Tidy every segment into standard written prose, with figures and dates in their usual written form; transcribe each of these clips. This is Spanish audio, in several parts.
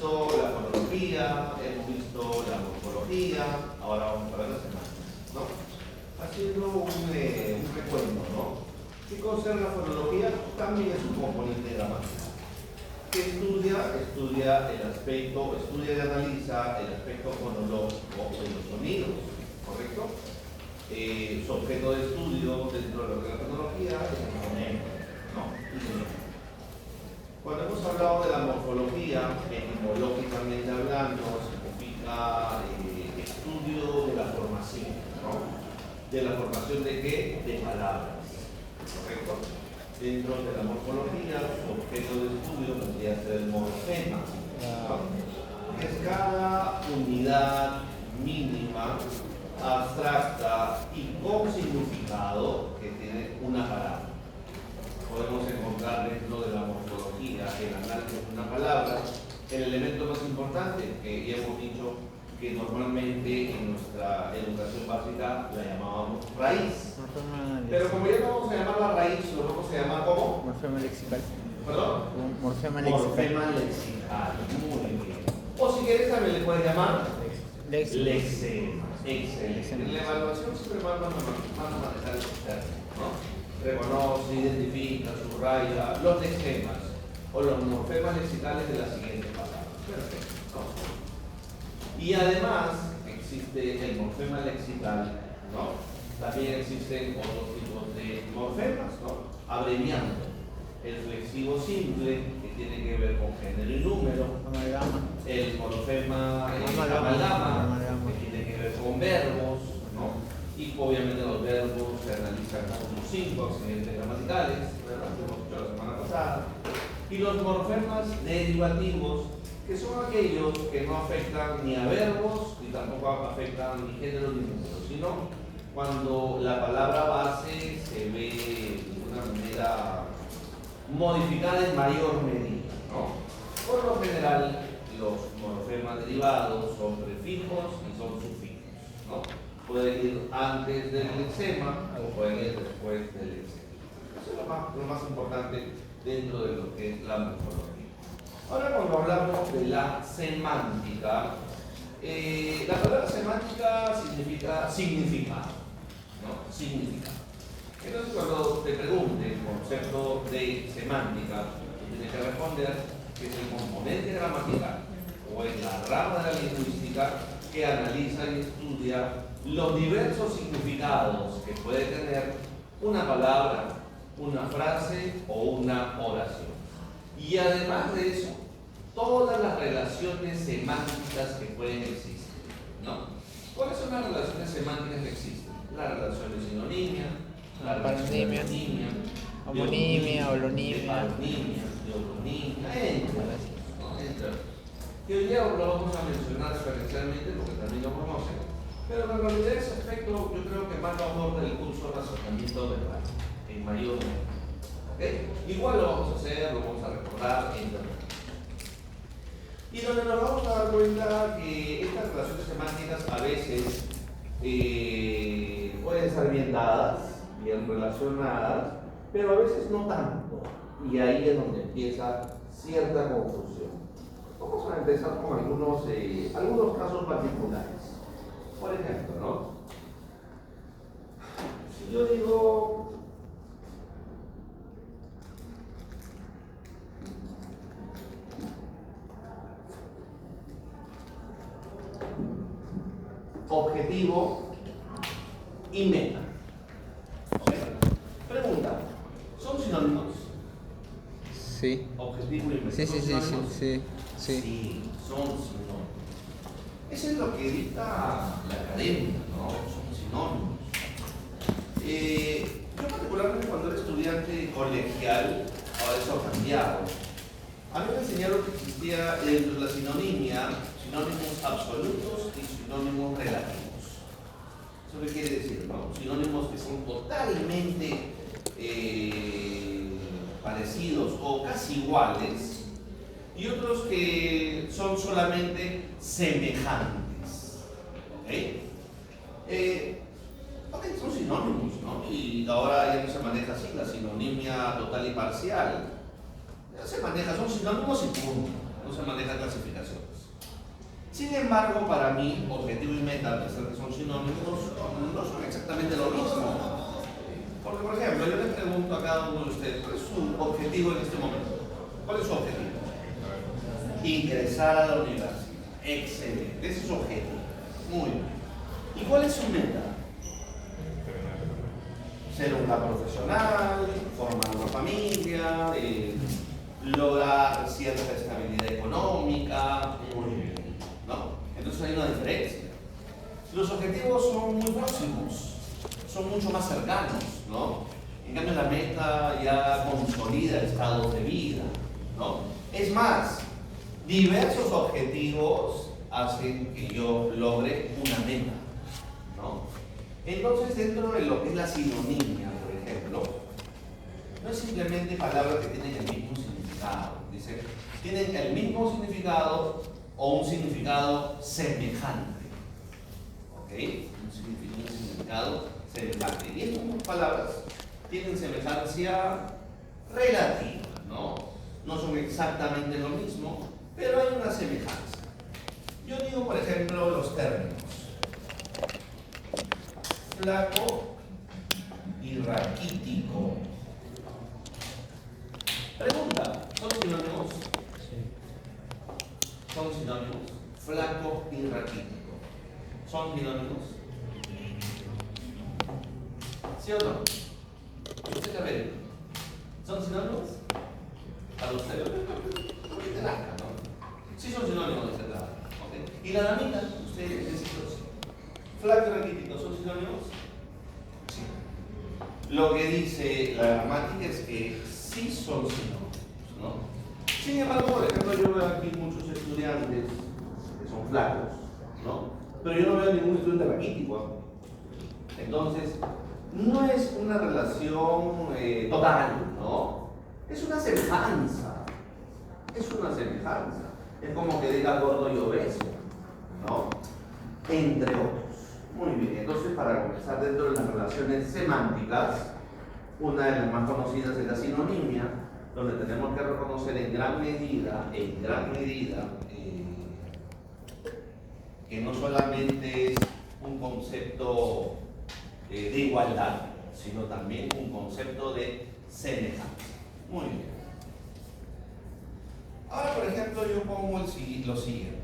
visto la fonología, hemos visto la morfología, ahora vamos a ver las semánticas, ¿no? Haciendo un recuento, ¿no? ¿Qué cosa es la fonología? También es un componente gramático. Que estudia el aspecto, estudia y analiza el aspecto fonológico de los sonidos, ¿correcto? Su objeto de estudio dentro de lo que es la fonología es el fonema, ¿no? Cuando hemos hablado de la morfología, etimológicamente hablando, significa estudio de la formación, ¿no? ¿De la formación de qué? De palabras, ¿correcto? Dentro de la morfología, su objeto de estudio tendría que ser el morfema, ¿no? Que es cada unidad mínima, abstracta y con significado que tiene una palabra. Podemos encontrar dentro de la morfología, el análisis de una palabra, el elemento más importante que ya hemos dicho que normalmente en nuestra educación básica la llamábamos raíz. Pero como ya no vamos a llamar la raíz, lo vamos a llamar ¿cómo? Morfema lexical. ¿Perdón? Morfema lexical. Morfema lexical. Muy bien. O si quieres también le puedes llamar lexema. Excelente. En la evaluación siempre van a manejar esos términos, ¿no? Reconoce, identifica, subraya los lexemas o los morfemas lexicales de las siguientes palabras. Perfecto, ¿no? Y además existe el morfema lexical, ¿no? También existen otros tipos de morfemas, ¿no? Abreviando. El flexivo simple, que tiene que ver con género y número. Amalgama. El morfema amalgama, que tiene que ver con verbos, ¿no? Y obviamente los verbos se analizan como 5 accidentes gramaticales, ¿verdad? Que hemos dicho la semana pasada. Y los morfemas derivativos, que son aquellos que no afectan ni a verbos, ni tampoco afectan ni género ni número, sino cuando la palabra base se ve de una manera modificada en mayor medida, ¿no? Por lo general, los morfemas derivados son prefijos y son sufijos, ¿no? Pueden ir antes del lexema o pueden ir después del lexema. Eso es lo más importante dentro de lo que es la morfología. Ahora, cuando hablamos de la semántica, la palabra semántica significa significado, ¿no? Significado. Entonces, cuando te pregunte el concepto de semántica, tú tienes que responder que es el componente gramatical o es la rama de la lingüística que analiza y estudia los diversos significados que puede tener una palabra, una frase o una oración. Y además de eso, todas las relaciones semánticas que pueden existir, ¿no? ¿Cuáles son las relaciones semánticas que existen? La relación de sinonimia, la relación de homonimia, holonimia, entre otros. Que hoy día lo vamos a mencionar experiencialmente porque también lo conocen, pero en realidad ese aspecto yo creo que más lo aborda el curso de razonamiento verbal, en mayor medida. ¿Okay? Igual lo vamos a hacer, lo vamos a recordar, entre otros. Y donde nos vamos a dar cuenta que estas relaciones semánticas a veces pueden estar bien dadas, bien relacionadas, pero a veces no tanto. Y ahí es donde empieza cierta confusión. Vamos a empezar con algunos casos particulares. Por ejemplo, ¿no? Si yo digo objetivo y meta. ¿Sí? Pregunta, ¿son sinónimos? Sí. Objetivo y meta. Sí, ¿Son sí, sí, sinónimos? sí, sí. Sí, son sinónimos. Eso es lo que dicta la academia, ¿no? Son sinónimos. Yo particularmente cuando era estudiante colegial, ahora eso ha cambiado. A mí me enseñaron que existía dentro de la sinonimia sinónimos absolutos y sinónimos relativos. ¿Eso qué quiere decir, no? Sinónimos que son totalmente parecidos o casi iguales y otros que son solamente semejantes. ¿Ok? Son sinónimos, ¿no? Y ahora ya no se maneja así, la sinonimia total y parcial. Ya se maneja, son sinónimos y punto. no se manejan clasificaciones. Sin embargo, para mí, objetivo y meta, a pesar de que son sinónimos, no son exactamente lo mismo. Porque, por ejemplo, yo le pregunto a cada uno de ustedes, ¿cuál es su objetivo en este momento? ¿Cuál es su objetivo? Ingresar a la universidad. Excelente, ese es su objetivo. Muy bien. ¿Y cuál es su meta? Ser una profesional, formar una familia, lograr cierta estabilidad económica. Muy bien, ¿no? Entonces hay una diferencia. Los objetivos son muy próximos, son mucho más cercanos, ¿no? En cambio la meta ya consolida estados de vida, ¿no? Es más, diversos objetivos hacen que yo logre una meta, ¿no? Entonces, dentro de lo que es la sinonimia, por ejemplo, no es simplemente palabras que tienen el mismo significado. Dice, tienen el mismo significado o un significado semejante. ¿Ok? Un significado semejante. Y estas palabras tienen semejanza relativa, ¿no? No son exactamente lo mismo, pero hay una semejanza. Yo digo, por ejemplo, los términos flaco y raquítico. Pregunta, ¿son sinónimos? Sí. ¿Son sinónimos? Flaco y raquítico. ¿Son sinónimos? ¿Sí o no? ¿Usted qué ve? ¿Son sinónimos? Para usted. Porque ¿no? Sí son sinónimos de entrada. ¿Okay? ¿Y la damita? Usted dice flaco y raquítico, ¿son sinónimos? Sí. Lo que dice la gramática es que sí son sinónimos, ¿no? Sin embargo, por ejemplo, yo veo aquí muchos estudiantes que son flacos, ¿no? Pero yo no veo ningún estudiante raquítico. Entonces, no es una relación total, ¿no? Es una semejanza. Es una semejanza. Es como que diga gordo y obeso, ¿no? Entre otros. Muy bien, entonces para comenzar dentro de las relaciones semánticas, una de las más conocidas es la sinonimia, donde tenemos que reconocer en gran medida, que no solamente es un concepto de igualdad, sino también un concepto de semejanza. Muy bien. Ahora, por ejemplo, yo pongo lo siguiente.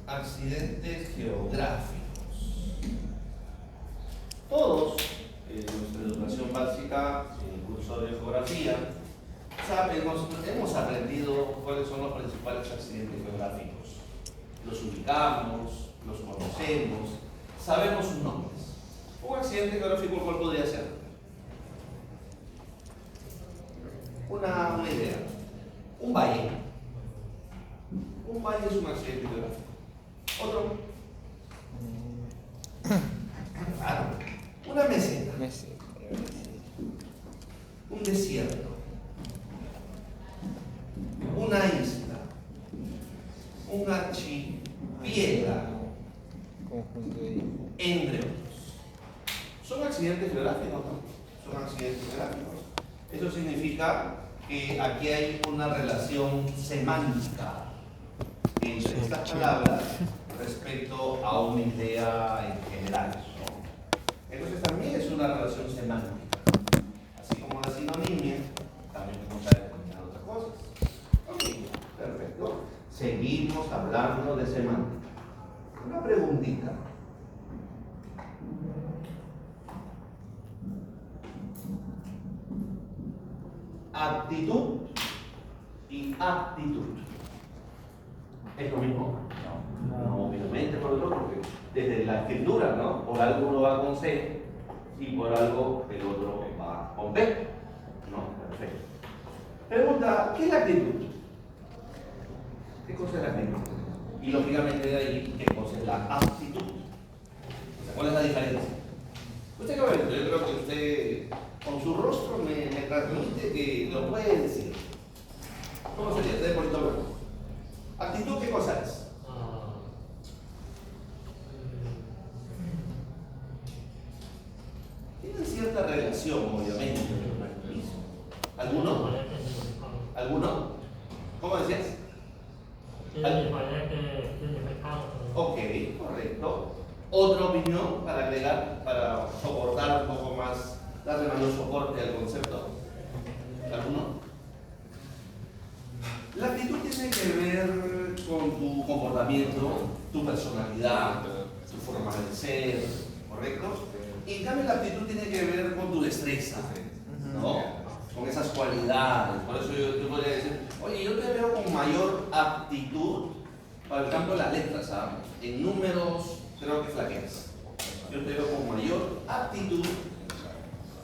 Accidentes geográficos. Todos en nuestra educación básica, en el curso de geografía, hemos aprendido cuáles son los principales accidentes geográficos. Los ubicamos, los conocemos, sabemos sus nombres. Un accidente geográfico, ¿cuál podría ser? Una idea. Un valle. Un valle es un accidente geográfico. Otro. Claro. Una meseta. Un desierto. Una isla. Un archipiélago. Entre otros. Son accidentes geográficos, ¿no? Son accidentes geográficos. Eso significa que aquí hay una relación semántica entre estas palabras respecto a una idea en general, ¿no? Entonces también es una relación semántica. Así como la sinonimia, también vamos a determinar otras cosas. Ok, perfecto. Seguimos hablando de semántica. Una preguntita. Actitud y aptitud. ¿Es lo mismo? No, obviamente por el otro, porque desde la escritura, ¿no? Por algo uno va con C y por algo el otro va con P. No, perfecto. Pregunta, ¿qué es la actitud? ¿Qué cosa es la actitud? Y lógicamente de ahí, ¿qué cosa es la aptitud? O sea, ¿cuál es la diferencia? Usted qué va a ver, yo creo que usted con su rostro me transmite que lo puede decir. ¿Cómo sería? Usted por todo. ¿Actitud qué cosa es? Tienen cierta relación, obviamente, con el mismo. ¿Alguno? ¿Alguno? ¿Cómo decías? Ok, correcto. ¿Otra opinión para agregar, para soportar un poco más, darle mayor soporte al concepto? ¿Alguno? La actitud tiene que ver con tu comportamiento, tu personalidad, tu forma de ser, ¿correcto? Y en cambio la actitud tiene que ver con tu destreza, ¿no? Con esas cualidades. Por eso yo podría decir, oye, yo te veo con mayor aptitud para el campo de las letras, ¿sabes? En números creo que flaqueas. Yo te veo con mayor aptitud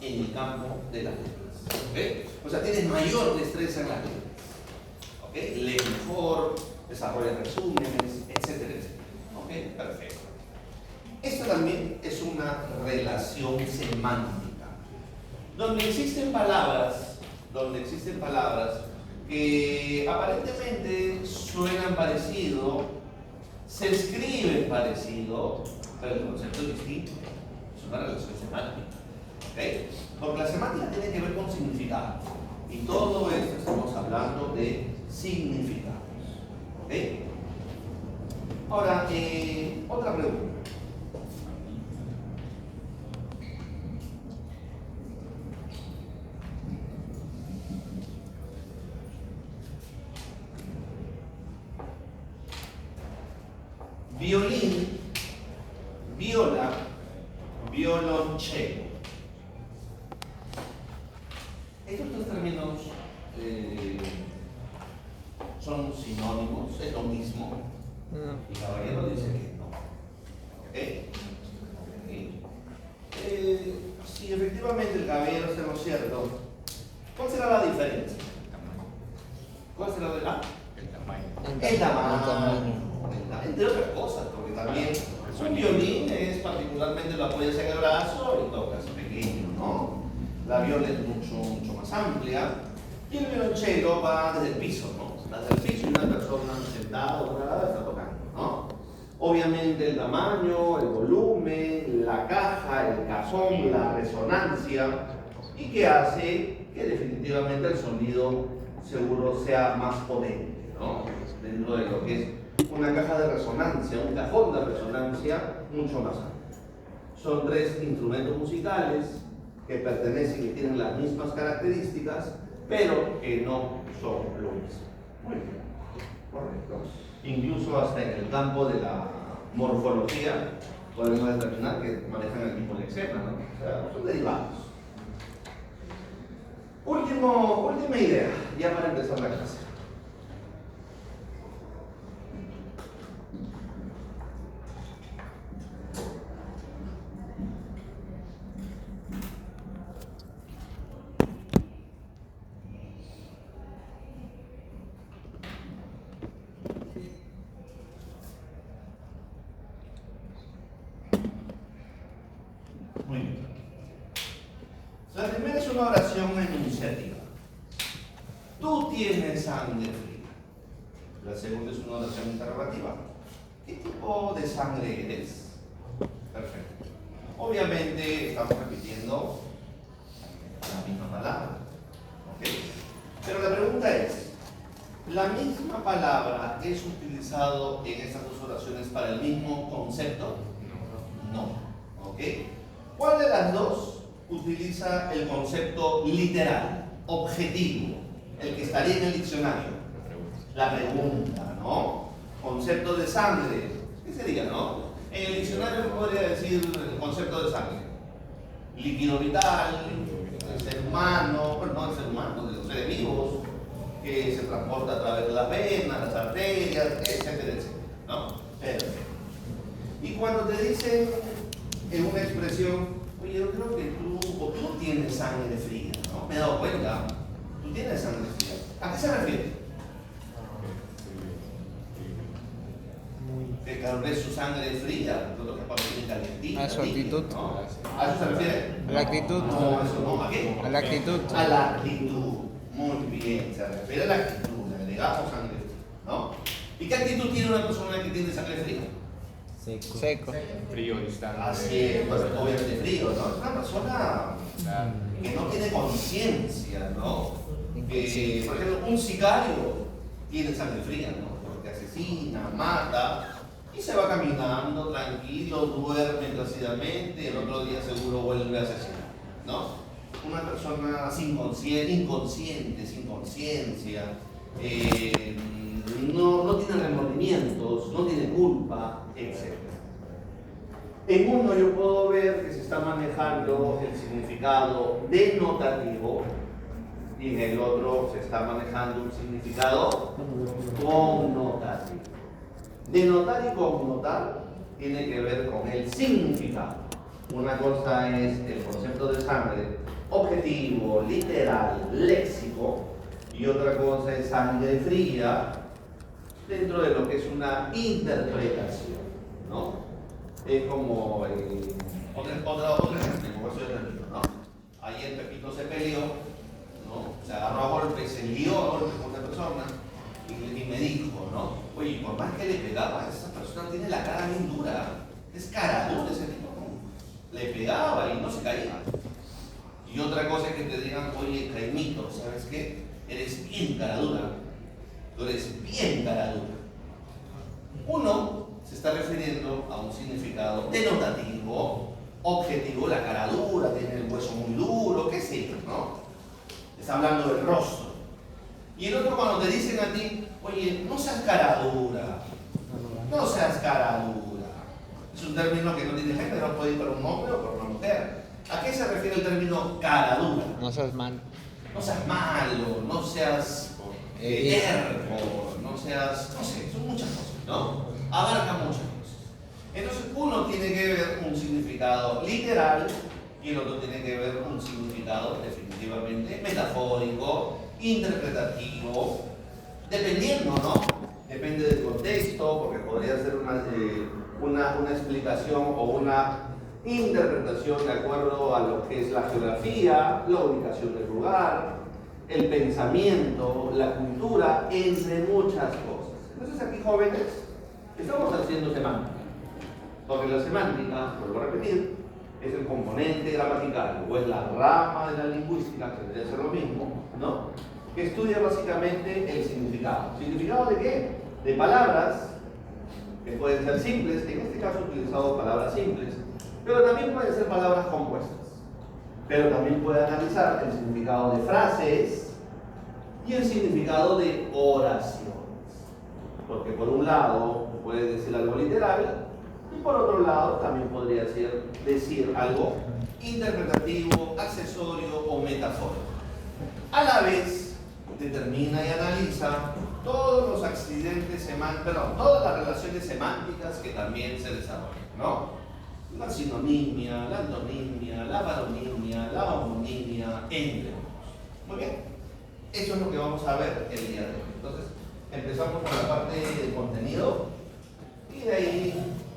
en el campo de las letras, ¿ok? O sea, tienes mayor destreza en las letras. Lee mejor, desarrolla resúmenes, etcétera, etcétera. ¿Ok? Perfecto. Esta también es una relación semántica, donde existen palabras que aparentemente suenan parecido, se escriben parecido, pero el concepto es distinto. Es una relación semántica. ¿Ok? Porque la semántica tiene que ver con significado. Y todo esto estamos hablando de significados. ¿Ok? Ahora, otra pregunta. Violín, viola, violonchelo. Estos dos términos son sinónimos, es lo mismo. Y Caballero dice que no. ¿Ok? Si efectivamente el Caballero está en lo cierto, ¿cuál será la diferencia? ¿Cuál será la? El tamaño. Entre otras cosas, porque también un violín es particularmente lo apoyas en el brazo y tocas pequeño, ¿no? La viola es mucho más amplia y el violonchelo va desde el piso, ¿no? Está desde el piso y una persona sentada o parada está tocando, ¿no? Obviamente el tamaño, el volumen, la caja, el cajón, la resonancia y que hace que definitivamente el sonido seguro sea más potente, ¿no? Dentro de lo que es una caja de resonancia, un cajón de resonancia mucho más amplio. Son tres instrumentos musicales que pertenecen y tienen las mismas características, pero que no son lo mismo. Muy bien, correcto. Incluso hasta en el campo de la morfología podemos determinar que manejan el mismo lexema, ¿no? O sea, son derivados. Última idea, ya para empezar la clase. Muy bien. La primera es una oración enunciativa. Tú tienes sangre fría. La segunda es una oración interrogativa. ¿Qué tipo de sangre eres? Perfecto. Obviamente estamos repitiendo la misma palabra. ¿Ok? Pero la pregunta es, ¿la misma palabra es utilizado en estas dos oraciones para el mismo concepto? No. ¿Ok? ¿Cuál de las dos utiliza el concepto literal, objetivo, el que estaría en el diccionario? La pregunta, ¿no? Concepto de sangre, ¿qué sería, no? En el diccionario podría decir el concepto de sangre. Líquido vital, el ser humano, bueno, no el ser humano, de los seres vivos, que se transporta a través de las venas, las arterias, etcétera, etcétera, ¿no? Perfecto. Y cuando te dicen en una expresión, oye, yo creo que tú tienes sangre fría, ¿no? Me he dado cuenta, tú tienes sangre fría. ¿A qué se refiere? Que tal vez su sangre es fría, lo que pasa es que es calientita. A su actitud. ¿No? ¿A eso se refiere? A la actitud. No, eso no. ¿A qué? A la actitud. A la actitud. Muy bien, se refiere a la actitud, le agregamos sangre fría, ¿no? ¿Y qué actitud tiene una persona que tiene sangre fría? Seco. Frío, distante. Así es, pues, obviamente frío, ¿no? Es una persona Claro. que no tiene conciencia, ¿no? Inconsciente. Por ejemplo, un sicario tiene sangre fría, ¿no? Porque asesina, mata y se va caminando tranquilo, duerme placidamente, el otro día seguro vuelve a asesinar, ¿no? Una persona inconsciente, sin conciencia, no tiene remordimientos, no tiene culpa, etc. En uno yo puedo ver que se está manejando el significado denotativo y en el otro se está manejando un significado connotativo. Denotar y connotar tiene que ver con el significado. Una cosa es el concepto de sangre objetivo, literal, léxico, y otra cosa es sangre fría dentro de lo que es una interpretación, ¿no? Es como otro ejemplo, como eso yo termino, ¿no? Ayer Pepito se peleó, ¿no? Se agarró a golpes, se lió a golpes con una persona y me dijo, ¿no? Oye, por más que le pegaba, esa persona tiene la cara bien dura, es cara dura ese tipo, ¿no? Le pegaba y no se caía. Y otra cosa es que te digan, oye, Caimito, ¿sabes qué? Eres bien cara dura. Tú eres bien cara dura. Uno se está refiriendo a un significado denotativo, objetivo, la cara dura, tiene el hueso muy duro, qué sé yo, ¿no? Está hablando del rostro. Y el otro cuando te dicen a ti, oye, no seas cara dura, no seas cara dura. Es un término que no tiene género, puede ir para un hombre o para una mujer. ¿A qué se refiere el término cara dura? No seas mal. No seas malo, no seas terco, no seas, no sé, son muchas cosas, ¿no? Abarca muchas cosas. Entonces uno tiene que ver un significado literal y el otro tiene que ver un significado definitivamente metafórico, interpretativo, dependiendo, ¿no? Depende del contexto, porque podría ser una explicación o una interpretación de acuerdo a lo que es la geografía, la ubicación del lugar, el pensamiento, la cultura, entre muchas cosas. Entonces aquí, jóvenes, estamos haciendo semántica, porque la semántica, vuelvo a repetir, es el componente gramatical, o es la rama de la lingüística, que debería ser lo mismo, ¿no? Que estudia básicamente el significado. ¿Significado de qué? De palabras, que pueden ser simples, en este caso he utilizado palabras simples, pero también pueden ser palabras compuestas. Pero también puede analizar el significado de frases y el significado de oraciones. Porque por un lado puede decir algo literal y por otro lado también podría decir algo interpretativo, accesorio o metafórico. A la vez determina y analiza todos los accidentes semánticos, todas las relaciones semánticas que también se desarrollan, ¿no? La sinonimia, la antonimia, la baronimia, la homonimia, entre otros. Muy bien, eso es lo que vamos a ver el día de hoy. Entonces, empezamos con la parte del contenido y de ahí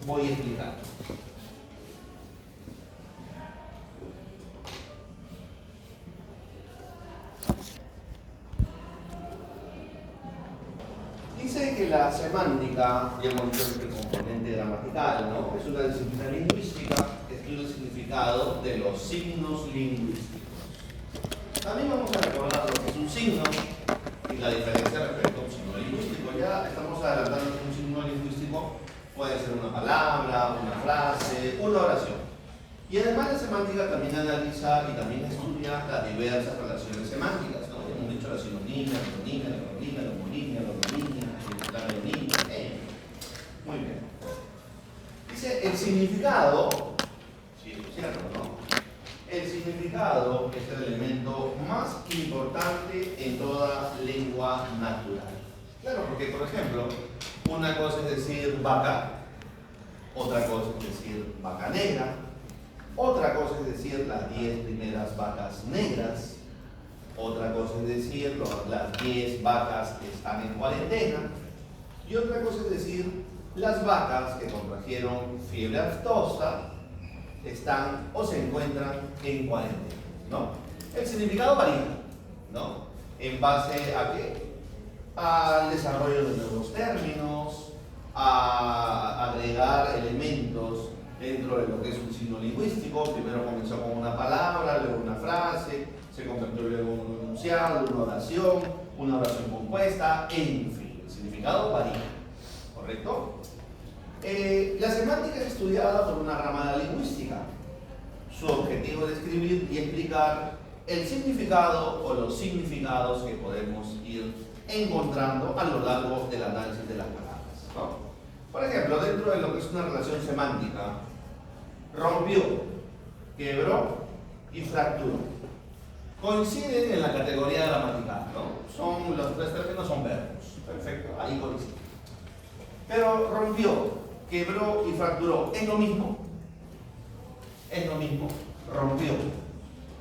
voy a explicar. Dice que la semántica, ya hemos dicho el componente gramatical, ¿no? Es una disciplina lingüística que estudia el significado de los signos lingüísticos. También vamos a recordar lo que es un signo y la diferencia respecto a un signo lingüístico. Ya estamos adelantando que un signo lingüístico puede ser una palabra, una frase, una oración. Y además la semántica también analiza y también estudia las diversas relaciones semánticas, ¿no? Hemos dicho la sinonimia, la antonimia, la baronimia, la homonimia, la homonimia, la metonimia, Muy bien. Dice el significado, sí, es cierto, ¿no? El significado es el elemento más importante en toda lengua natural. Claro, porque por ejemplo, una cosa es decir vaca, otra cosa es decir vaca negra, otra cosa es decir las 10 primeras vacas negras, otra cosa es decir las 10 vacas que están en cuarentena, y otra cosa es decir las vacas que contrajeron fiebre aftosa están o se encuentran en cuarentena, ¿no? El significado varía, ¿no? ¿En base a qué? Al desarrollo de nuevos términos, a agregar elementos dentro de lo que es un signo lingüístico. Primero comenzó con una palabra, luego una asociado, una oración compuesta, en fin, el significado varía, ¿correcto? La semántica es estudiada por una rama de la lingüística. Su objetivo es describir y explicar el significado o los significados que podemos ir encontrando a lo largo del análisis de las palabras, ¿no? Por ejemplo, dentro de lo que es una relación semántica, rompió, quebró y fracturó. Coinciden en la categoría gramatical, ¿no? Los tres términos son verbos. Perfecto, ahí coinciden. Pero rompió, quebró y fracturó. ¿Es lo mismo? Es lo mismo. Rompió,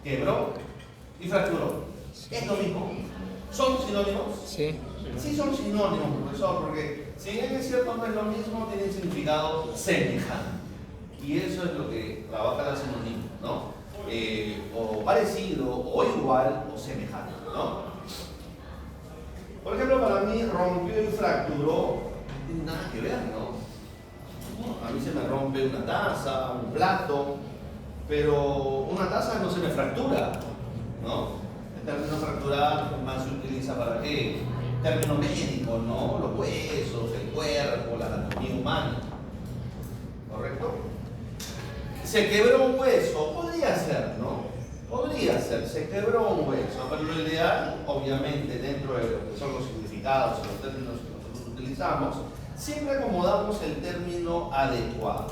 quebró y fracturó. ¿Es lo mismo? ¿Son sinónimos? Sí. Sí son sinónimos, profesor, porque si bien es cierto no es lo mismo, tienen significado semejante. Y eso es lo que trabaja la sinonimia, ¿no? O parecido, o igual, o semejante, ¿no? Por ejemplo, para mí rompió y fracturó no tiene nada que ver, ¿no? A mí se me rompe una taza, un plato, pero una taza no se me fractura, ¿no? El término fracturar más se utiliza para qué? Término médico, ¿no? Los huesos, el cuerpo, la anatomía humana, ¿correcto? Se quebró un hueso, podría ser, ¿no? Podría ser, se quebró un hueso, pero lo ideal, obviamente, dentro de lo que son los significados y los términos que nosotros utilizamos, siempre acomodamos el término adecuado.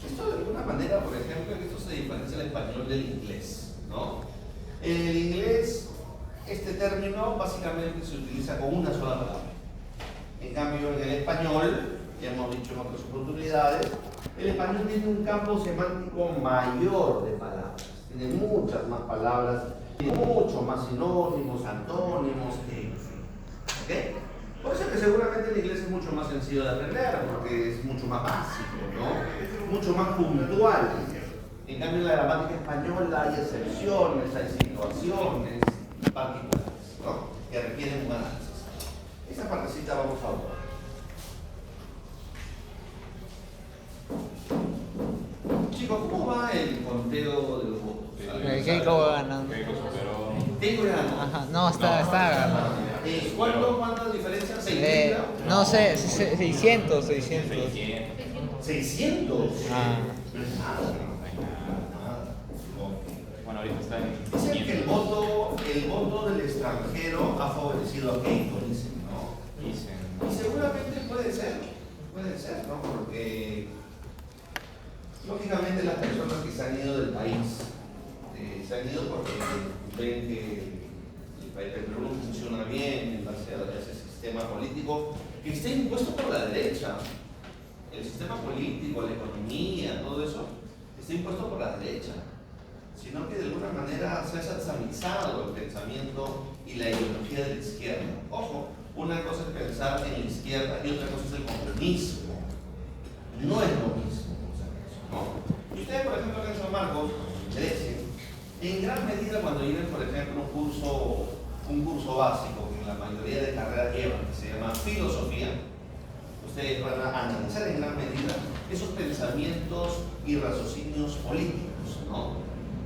Esto de alguna manera, por ejemplo, esto se diferencia el español del inglés, ¿no? En el inglés, este término básicamente se utiliza con una sola palabra. En cambio, en el español, ya hemos dicho en otras oportunidades, el español tiene un campo semántico mayor de palabras. Tiene muchas más palabras, tiene mucho más sinónimos, antónimos, ¿ok? Por eso que seguramente el inglés es mucho más sencillo de aprender, porque es mucho más básico, ¿no? Mucho más puntual. En cambio, en la gramática española hay excepciones, hay situaciones particulares, ¿no? Que requieren un análisis. Esa partecita vamos a ver. Chicos, ¿cómo va el conteo de los votos? Keiko va ganando. Keiko ganó. Ajá, no, está ganando. ¿Cuánta diferencia? ¿6.000? No sé, 600. 600. Ah. Nada. Bueno, ahorita está en Dicen que el voto del extranjero ha favorecido a Keiko, dicen, ¿no? Y seguramente puede ser, ¿no? Porque lógicamente las personas que se han ido del país se han ido porque ven que el Perú no funciona bien en base a ese sistema político que está impuesto por la derecha. El sistema político, la economía, todo eso está impuesto por la derecha, sino que de alguna manera se ha satanizado el pensamiento y la ideología de la izquierda. Ojo, una cosa es pensar en la izquierda y otra cosa es el comunismo. No es lo mismo, ¿no? Y ustedes, por ejemplo, acá en San Marcos, en gran medida cuando lleven, por ejemplo, un curso básico que la mayoría de carreras llevan, que se llama filosofía, ustedes van a analizar en gran medida esos pensamientos y raciocinios políticos, ¿no?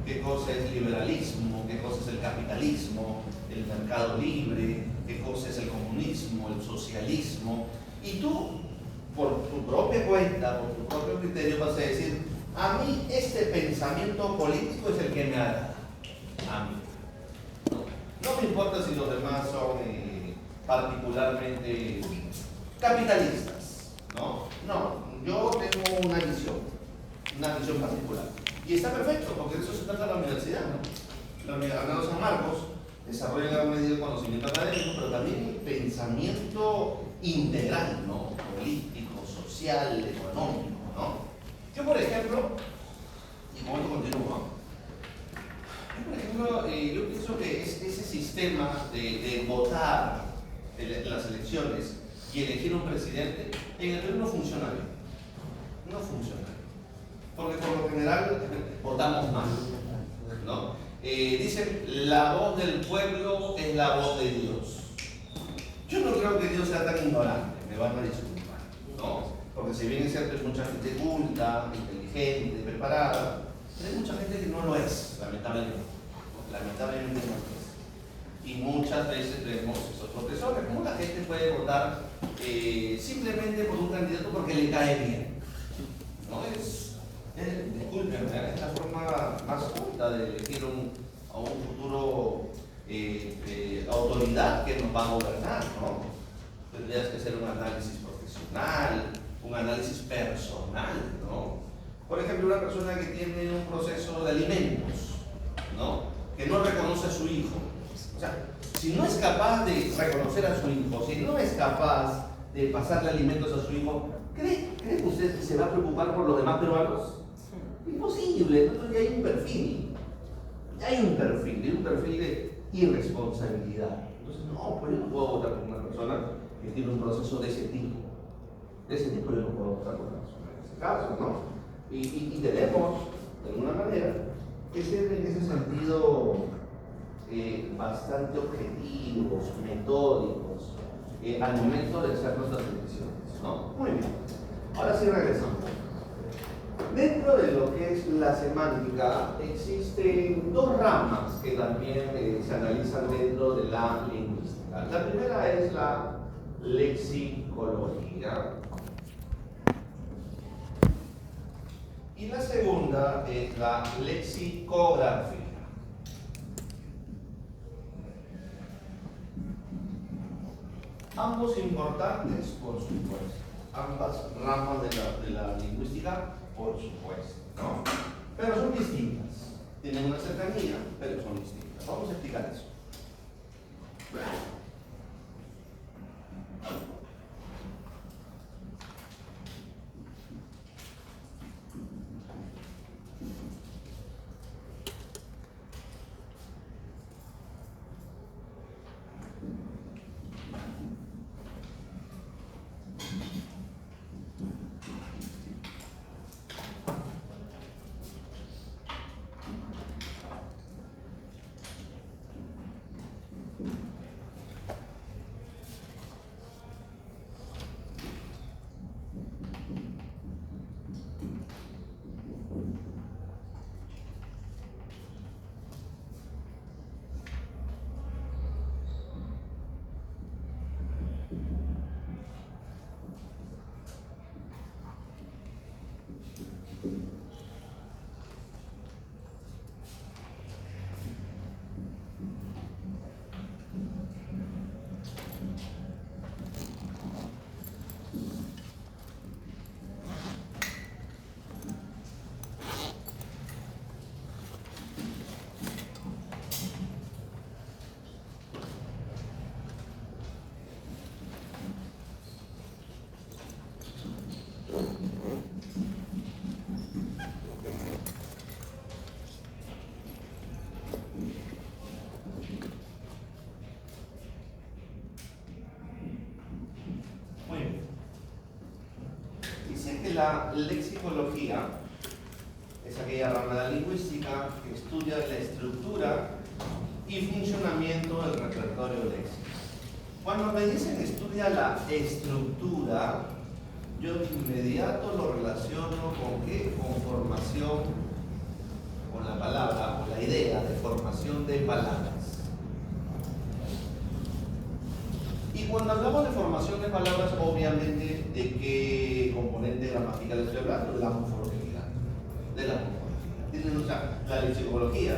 ¿Qué cosa es liberalismo? ¿Qué cosa es el capitalismo? El mercado libre, qué cosa es el comunismo, el socialismo, y tú, por tu propia cuenta, por tu propio criterio, vas a decir, a mí este pensamiento político es el que me agrada, a mí. No me importa si los demás son particularmente capitalistas, ¿no? No, yo tengo una visión particular. Y está perfecto, porque de eso se trata la universidad, ¿no? La Universidad de San Marcos desarrolla en gran medida el conocimiento académico, pero también el pensamiento integral, ¿no? Político, social, económico, ¿no? Yo, por ejemplo, y con esto continúo, yo pienso que ese sistema de votar en las elecciones y elegir un presidente, en el Perú no funciona bien. No funciona bien. Porque por lo general votamos mal, ¿no? Dicen, la voz del pueblo es la voz de Dios. Yo no creo que Dios sea tan ignorante, me van a disculpar, ¿no? Porque si bien es cierto, hay mucha gente culta, inteligente, preparada, pero hay mucha gente que no lo es, lamentablemente. Lamentablemente no lo es. Y muchas veces vemos esos profesores, como la gente puede votar simplemente por un candidato porque le cae bien. ¿No? Discúlpenme, es la forma más justa de elegir a un futuro autoridad que nos va a gobernar, ¿no? Tendrías que hacer un análisis profesional, un análisis personal, ¿no? Por ejemplo, una persona que tiene un proceso de alimentos, ¿no? Que no reconoce a su hijo. O sea, si no es capaz de reconocer a su hijo, si no es capaz de pasarle alimentos a su hijo, ¿cree que usted se va a preocupar por los demás peruanos? Imposible, entonces ya hay un perfil. Ya hay un perfil de irresponsabilidad. Entonces, no, pues yo no puedo votar por una persona que tiene un proceso de ese tipo. De ese tipo yo no puedo votar por una persona en ese caso, ¿no? Y tenemos, de alguna manera, que ser en ese sentido bastante objetivos, metódicos, al momento de hacer nuestras decisiones, ¿no? Muy bien. Ahora sí regresamos. Dentro de lo que es la semántica, existen dos ramas que también se analizan dentro de la lingüística. La primera es la lexicología y la segunda es la lexicografía. Ambos importantes, por supuesto. Ambas ramas de la lingüística, por supuesto, ¿no? Pero son distintas. Tienen una cercanía, pero son distintas. Vamos a explicar eso. La lexicología es aquella rama de la lingüística que estudia la estructura y funcionamiento del repertorio léxico. Cuando me dicen estudia la estructura, yo de inmediato lo relaciono con ¿qué? Con formación, con la palabra, con la idea de formación de palabras. Y cuando hablamos de formación de palabras, obviamente, ¿de qué componente gramatical estoy hablando? De la morfología. De la morfología. O sea, la lexicología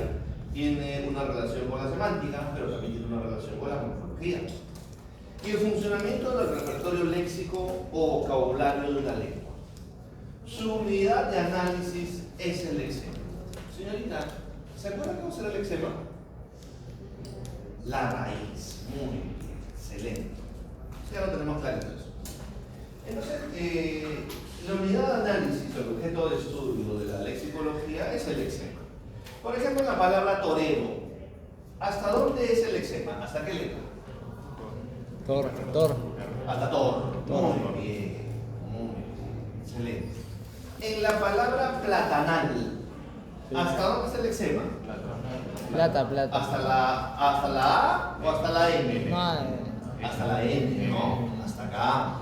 tiene una relación con la semántica, pero también tiene una relación con la morfología. Y el funcionamiento del repertorio léxico o vocabulario de la lengua. Su unidad de análisis es el lexema. Señorita, ¿se acuerda cómo será el lexema? La raíz. Muy bien. Excelente. Ya lo tenemos claro eso. Entonces, la unidad de análisis, el objeto de estudio de la lexicología es el lexema. Por ejemplo, la palabra torero. ¿Hasta dónde es el lexema? ¿Hasta qué letra? Tor. Hasta tor. Muy bien. Muy bien. Excelente. En la palabra platanal, ¿hasta dónde está el lexema? Plata. ¿Hasta la A o hasta la M? No, Hasta la N, no, hasta acá.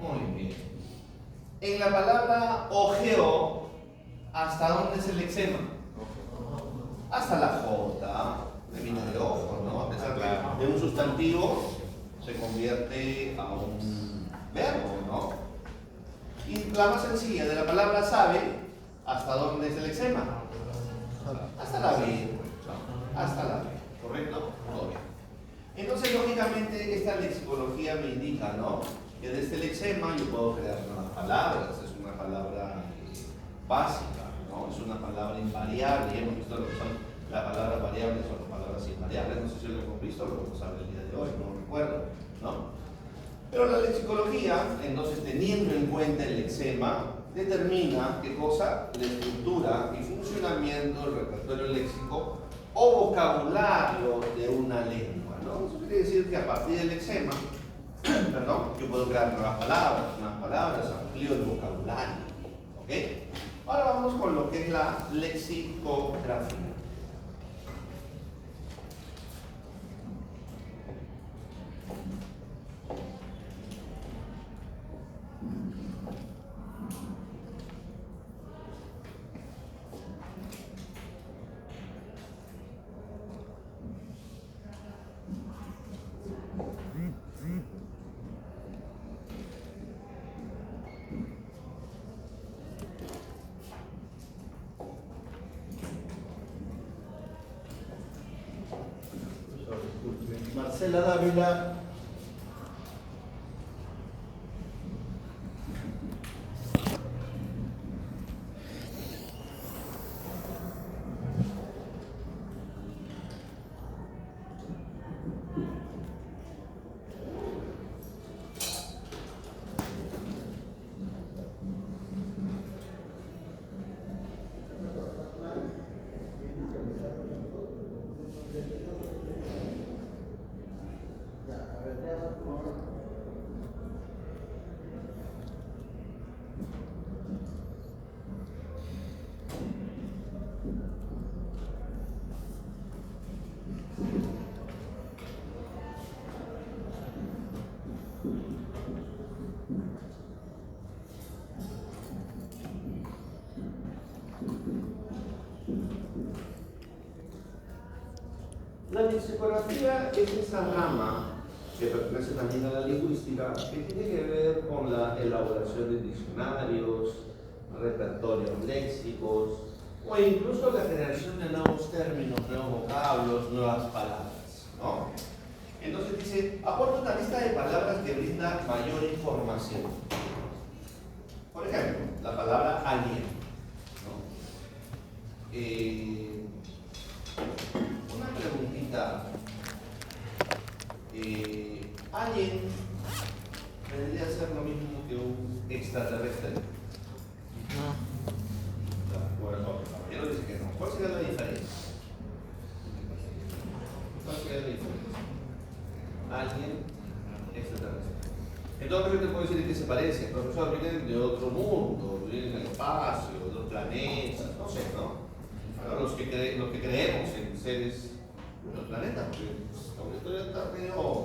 Muy bien. En la palabra ojeo, ¿hasta dónde es el lexema? Hasta la J. termina de ojo, ¿no? A pesar de un sustantivo se convierte a un verbo, ¿no? Y la más sencilla de la palabra sabe, ¿hasta dónde es el lexema? Hasta la B, ¿no? Hasta la B, ¿correcto? Todo bien. Entonces, lógicamente, esta lexicología me indica, ¿no? Que de este lexema yo puedo crear nuevas palabras, es una palabra básica, ¿no? Es una palabra invariable, y hemos visto lo que son las palabras variables o las palabras invariables, no sé si lo hemos visto, lo vamos a ver el día de hoy, no recuerdo, ¿no? Pero la lexicología, entonces, teniendo en cuenta el lexema, determina qué cosa, la estructura y funcionamiento del repertorio léxico o vocabulario de una lengua, ¿no? Eso quiere decir que a partir del lexema, perdón, yo puedo crear nuevas palabras, amplío el vocabulario, ¿ok? Ahora vamos con lo que es la lexicografía. Marcela Dávila. La lexicografía es esa rama que pertenece también a la lingüística que tiene que ver con la elaboración de diccionarios, repertorios léxicos o incluso la generación de nuevos términos, nuevos vocablos, nuevas palabras, ¿no? Entonces dice, aporta una lista de palabras que brinda mayor información. Por ejemplo, la palabra alien, ¿no? Una preguntita. ¿Alien vendría a ser lo mismo que un extraterrestre? No. Bueno, el caballero dice que no. ¿Cuál sería la diferencia? ¿Cuál sería la diferencia? Alien, extraterrestre. Entonces, lo que te puedo decir es que se parece. Profesor, vienen de otro mundo, vienen del espacio, de otros planetas, no sé, ¿no? Ahora, los que creemos en seres de otros planetas, porque la historia está medio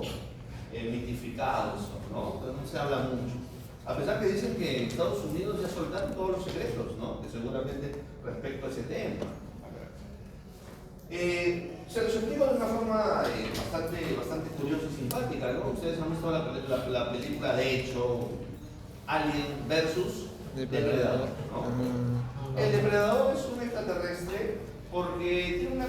mitificado eso, ¿no? Entonces no se habla mucho. A pesar que dicen que en Estados Unidos ya soltaron todos los secretos, ¿no? Que seguramente respecto a ese tema. Se los explico de una forma bastante curiosa y simpática, ¿no? Ustedes han visto la película, de hecho, Alien versus Depredador, ¿no? El depredador es un extraterrestre porque tiene una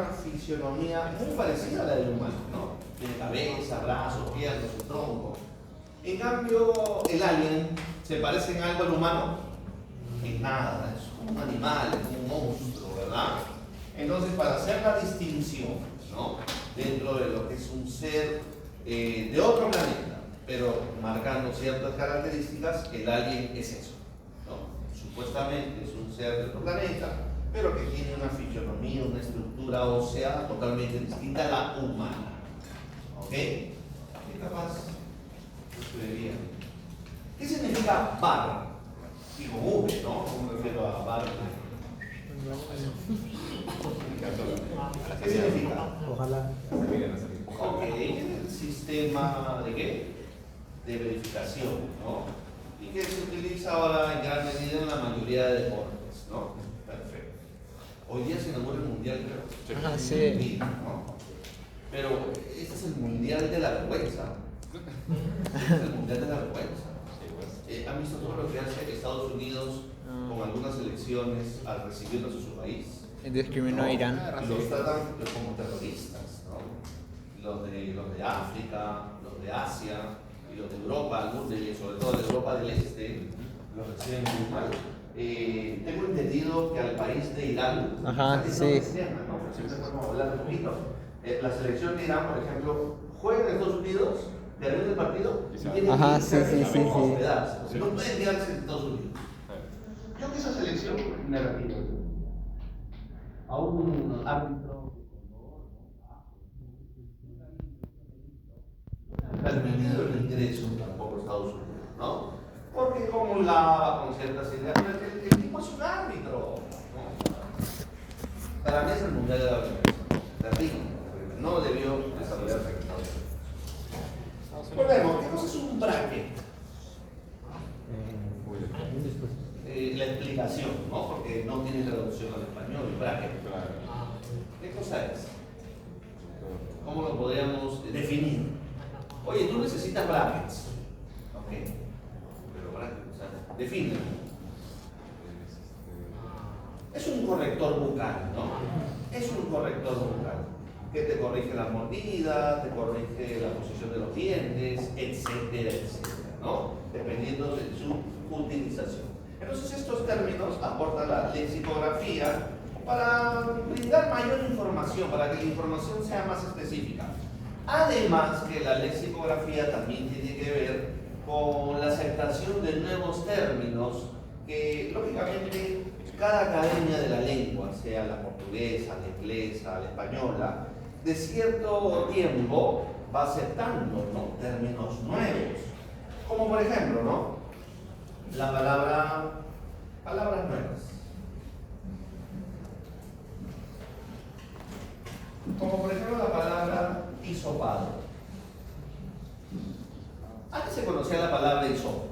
fisionomía muy parecida a la del humano, ¿no? Tiene cabeza, brazos, piernas, su tronco. En cambio, el alien se parece en algo al humano, en nada, es como un animal, es un monstruo, ¿verdad? Entonces, para hacer la distinción, ¿no? Dentro de lo que es un ser de otro planeta, pero marcando ciertas características, el alien es eso, ¿no? Supuestamente es un ser de otro planeta, pero que tiene una fisionomía, una estructura ósea totalmente distinta a la humana. ¿Ok? ¿Qué capaz escribiría? ¿Qué significa bar? Digo, V, ¿no? ¿Cómo me refiero a bar? ¿Qué significa? Ojalá. Ok, el sistema de qué? De verificación, ¿no? Y que se utiliza ahora en gran medida en la mayoría de deportes, ¿no? Perfecto. Hoy día se inaugura el mundial, creo. Ajá, sí. ¿No? Pero este es el mundial de la vergüenza. Este es el mundial de la vergüenza. ¿Han visto todo lo que hace Estados Unidos con algunas elecciones al recibirlos en su país? Discriminó a Irán. Los tratan como terroristas, ¿no? Los de África, los de Asia y los de Europa, sobre todo de Europa del Este, los reciben muy mal. Tengo entendido que al país de Irán, Ajá, que sí. no es tema, ¿no? Siempre podemos hablar un poquito. La selección de Irán, por ejemplo, juega en Estados Unidos, termina el partido y tiene Ajá, que sí, irse sí, sí, a sí. hospedarse. No pueden quedarse en Estados Unidos. Yo que esa selección me retiro. A un árbitro permitido el ingreso tampoco a Estados Unidos, ¿no? Porque comulgaba con ciertas ideas, pero el tipo es un árbitro, ¿no? Para mí es el mundial de la vergüenza, terrible, no debió desarrollarse en Estados Unidos. Volvemos, ¿qué cosa es un bracket? La explicación, ¿no? Porque no tiene traducción al español, el bracket. ¿Qué cosa es? ¿Cómo lo podríamos definir? Oye, tú necesitas brackets. Ok. Pero brackets, o sea, define. Es un corrector bucal, ¿no? Es un corrector bucal que te corrige la mordida, te corrige la posición de los dientes, etcétera, etcétera, ¿no? Dependiendo de su utilización. Entonces estos términos aportan la lexicografía para brindar mayor información, para que la información sea más específica. Además que la lexicografía también tiene que ver con la aceptación de nuevos términos que lógicamente cada academia de la lengua, sea la portuguesa, la inglesa, la española, de cierto tiempo va aceptando, ¿no?, términos nuevos. Como por ejemplo, ¿no?, la palabras nuevas. Como por ejemplo la palabra hisopado. Antes se conocía la palabra hisopo,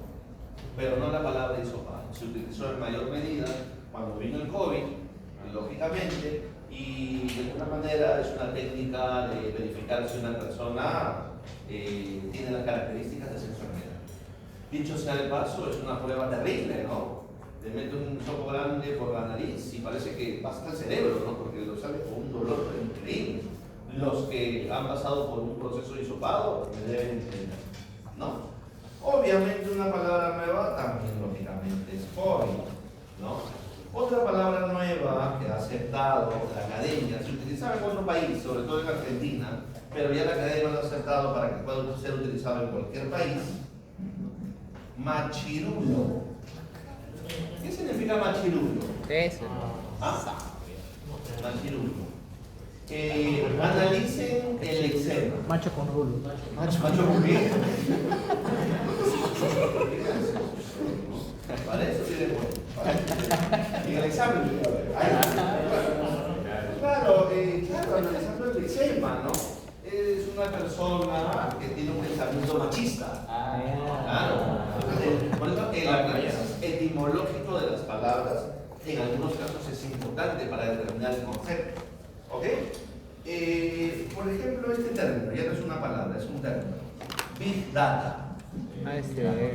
pero no la palabra hisopado. Se utilizó en mayor medida cuando vino el COVID, lógicamente, y de alguna manera es una técnica de verificar si una persona tiene las características de ser enfermedad. Dicho sea de paso, es una prueba terrible, ¿no? Te mete un hisopo grande por la nariz y parece que pasa el cerebro, ¿no? Porque lo sale con un dolor increíble. Los que han pasado por un proceso de hisopado me deben entender, ¿no? Obviamente una palabra nueva también lógicamente es COVID, ¿no? Otra palabra nueva que ha aceptado la academia, se utilizaba en otro país, sobre todo en Argentina, pero ya la academia lo ha aceptado para que pueda ser utilizado en cualquier país. Machirulo. ¿Qué significa machirulo? Eso. ¿Ah? Machirulo. Analicen el eczema. Macho con rulo. Macho con qué? Para eso tiene bueno. En el examen, claro, analizando el eczema, ¿no? Es una persona que tiene un pensamiento machista. Claro. Por eso el análisis etimológico de las palabras en algunos casos es importante para determinar el concepto. ¿Ok? Por ejemplo, este término, ya no es una palabra, es un término. Big Data.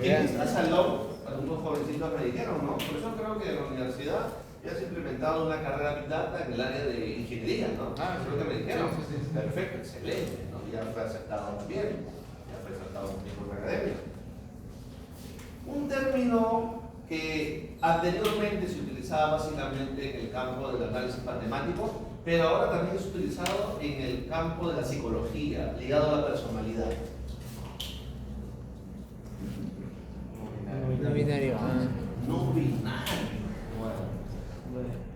¿Quién está salón? Algunos jovencitos me dijeron, ¿no? Por eso creo que en la universidad ya se ha implementado una carrera Big Data en el área de ingeniería, ¿no? Eso es lo que me dijeron. Perfecto, excelente, ¿no? Ya fue aceptado también, ya fue aceptado también por la academia. Un término que anteriormente se utilizaba básicamente en el campo del análisis matemático, pero ahora también es utilizado en el campo de la psicología, ligado a la personalidad. No binario. No binario.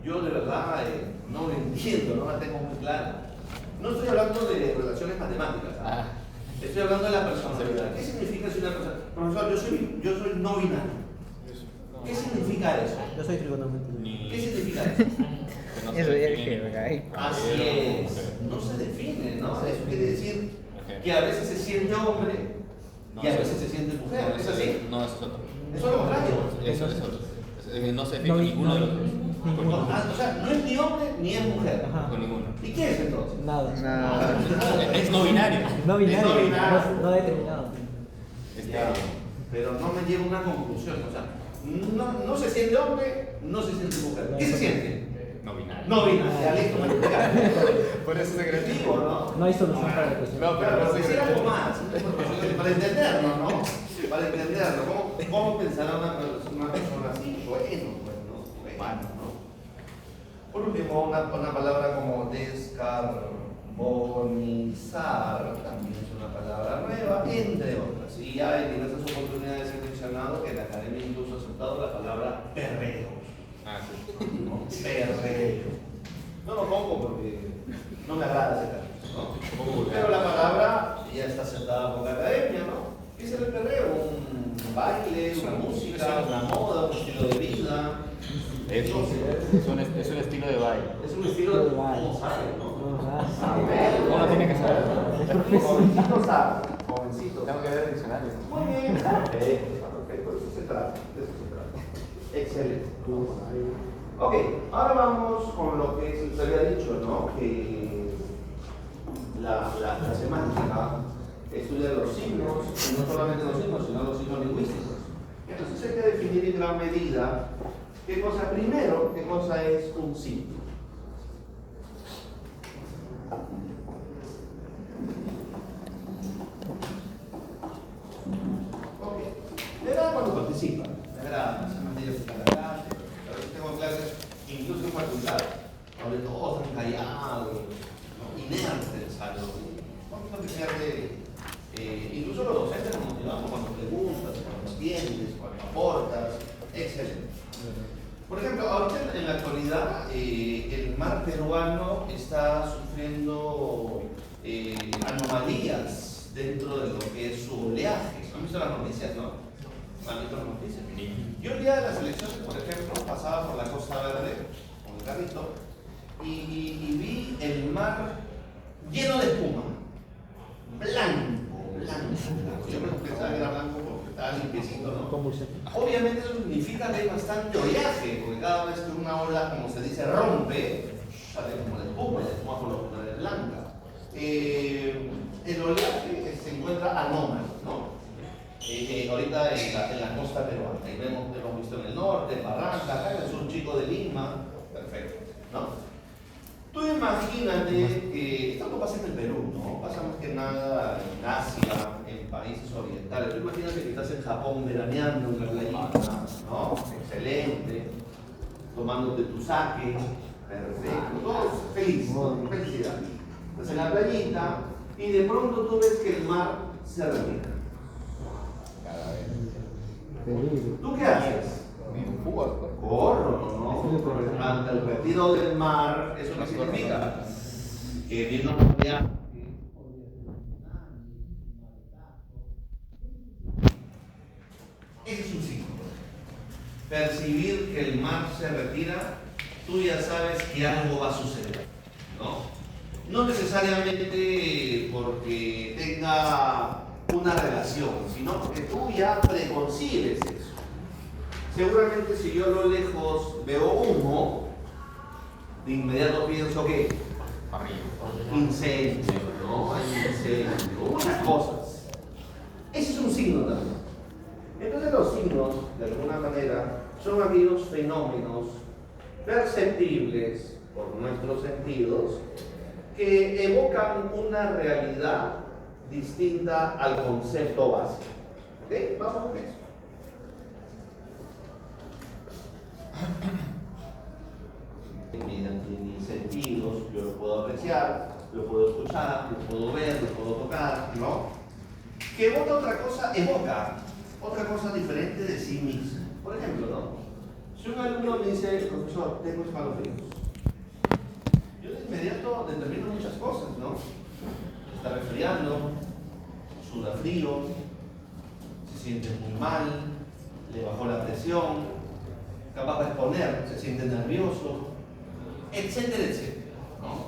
Yo de verdad no lo entiendo, no la tengo muy clara. No estoy hablando de relaciones matemáticas, estoy hablando de la personalidad. ¿Qué significa si una persona? Profesor, yo soy no binario. ¿Qué significa eso? Yo soy trigonométrico. ¿Qué significa eso? Eso ya dije, ahí. Así es, no se define, ¿no? Eso quiere decir que a veces se siente hombre y a veces se siente mujer. ¿Es así? No, eso es otro. Eso es lo contrario. Eso es otro. No se define ninguno de los dos. No, o sea, no es ni hombre ni es mujer. Ajá. Con ninguno. ¿Y qué es entonces? Nada. Nada. Es no binario. No binario. no binario. No determinado. Ya, pero no me lleva a una conclusión. O sea, no se siente hombre, no se siente mujer. ¿Qué se siente? No binario. No binario. Ya listo, me explicaste. Por eso se Creativo, ¿no? No hay solución para la cuestión. No, Pero no quisiera algo más, para entenderlo, ¿no? Para entenderlo. ¿Cómo pensará una persona así? Bueno, pues, ¿no? Bueno, ¿no? Por último, una palabra como descarbonizar también es una palabra nueva, entre otras. Y hay diversas oportunidades en el diccionario que la academia incluso ha aceptado la palabra perreo. Ah, sí. ¿No? Perreo. No lo pongo porque no me agrada ese término, ¿no? Un poco vulgar. Pero la palabra ya está aceptada por la academia, ¿no? ¿Qué es el perreo? Un baile, una música, una moda, un estilo de vida. Es un estilo de baile. Es un estilo de ¿cómo sabe, no? Uno tiene que saber. Jovencito sabe, jovencito. Tengo que ver el diccionario. Muy bien, perfecto, de eso se trata, Excelente. Ok, ahora vamos con lo que se había dicho, ¿no? Que la semántica estudia los signos, y no solamente los signos, sino los signos lingüísticos. Entonces hay que definir en gran medida qué cosa es un signo. Ok, le da cuando participa, le agrada, se mantiene su cara. A veces tengo clases, incluso en facultad, donde todos están callados, ¿no? Inertes al salón. Un poquito que pierde, incluso los docentes nos motivamos cuando preguntas, cuando atiendes, cuando aportas, excelente. Por ejemplo, ahorita en la actualidad el mar peruano está sufriendo anomalías dentro de lo que es su oleaje. ¿Han visto las noticias, no? ¿Han visto las noticias? Yo el día de las elecciones, por ejemplo, pasaba por la Costa Verde con el carrito y vi el mar lleno de espuma, blanco. Yo pensaba que era blanco porque estaba limpiecito, ¿no? Convulsión. Obviamente eso significa que hay bastante oleaje, porque cada vez que una ola, como se dice, rompe, sale como la espuma por lo general es blanca. El oleaje se encuentra anómalo, ¿no? Ahorita en la costa peruana, ahí hemos visto en el norte, en Barranca, acá en el sur chico de Lima, perfecto, ¿no? Tú imagínate que esto no pasa en el Perú, ¿no? Pasa más que nada en Asia, en países orientales. Tú imagínate que estás en Japón veraneando en la playita, ¿no? Excelente, tomándote tu sake, perfecto, todos felices, ¿no? Felicidad. Estás en la playita y de pronto tú ves que el mar se retira. Cada vez. Peligro. ¿Tú qué haces? Corro, ¿no? Ante el retiro del mar, ¿eso qué significa? Que viene una oleaje. Ese es un signo. Percibir que el mar se retira, tú ya sabes que algo va a suceder, ¿no? No necesariamente porque tenga una relación, sino porque tú ya preconcibes eso. Seguramente si yo a lo lejos veo humo, de inmediato pienso que incendio, ¿no? Hay incendio, muchas cosas. Ese es un signo también. Entonces los signos, de alguna manera, son aquellos fenómenos perceptibles por nuestros sentidos que evocan una realidad distinta al concepto básico. ¿Ok? Vamos con eso. Mediante mis sentidos, yo lo puedo apreciar, lo puedo escuchar, lo puedo ver, lo puedo tocar, ¿no? Que evoca otra cosa diferente de sí mismo. Por ejemplo, ¿no? Si un alumno me dice, profesor, tengo escalofríos, yo de inmediato determino muchas cosas, ¿no? Está resfriando, suda frío, se siente muy mal, le bajó la presión, capaz de exponer, se siente nervioso, etcétera, etcétera, ¿no?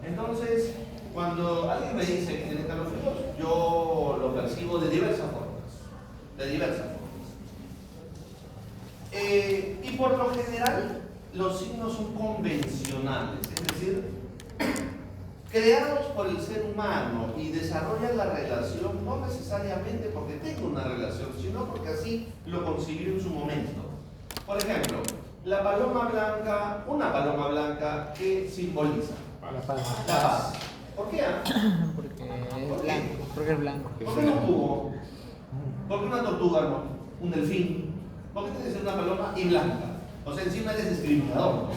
Entonces, cuando alguien me dice que tiene escalofríos, yo lo percibo de diversas formas. Y por lo general, los signos son convencionales, es decir, creados por el ser humano y desarrollan la relación no necesariamente porque tenga una relación, sino porque así lo concibió en su momento. Por ejemplo, la paloma blanca, una paloma blanca, ¿qué simboliza? La paz. La paz. ¿Por qué? Porque es blanco. Porque es blanco. ¿Por qué no un búho? ¿Por qué una tortuga no? ¿Un delfín? ¿Por qué tiene que ser una paloma y blanca? O sea, encima eres discriminador, ¿no?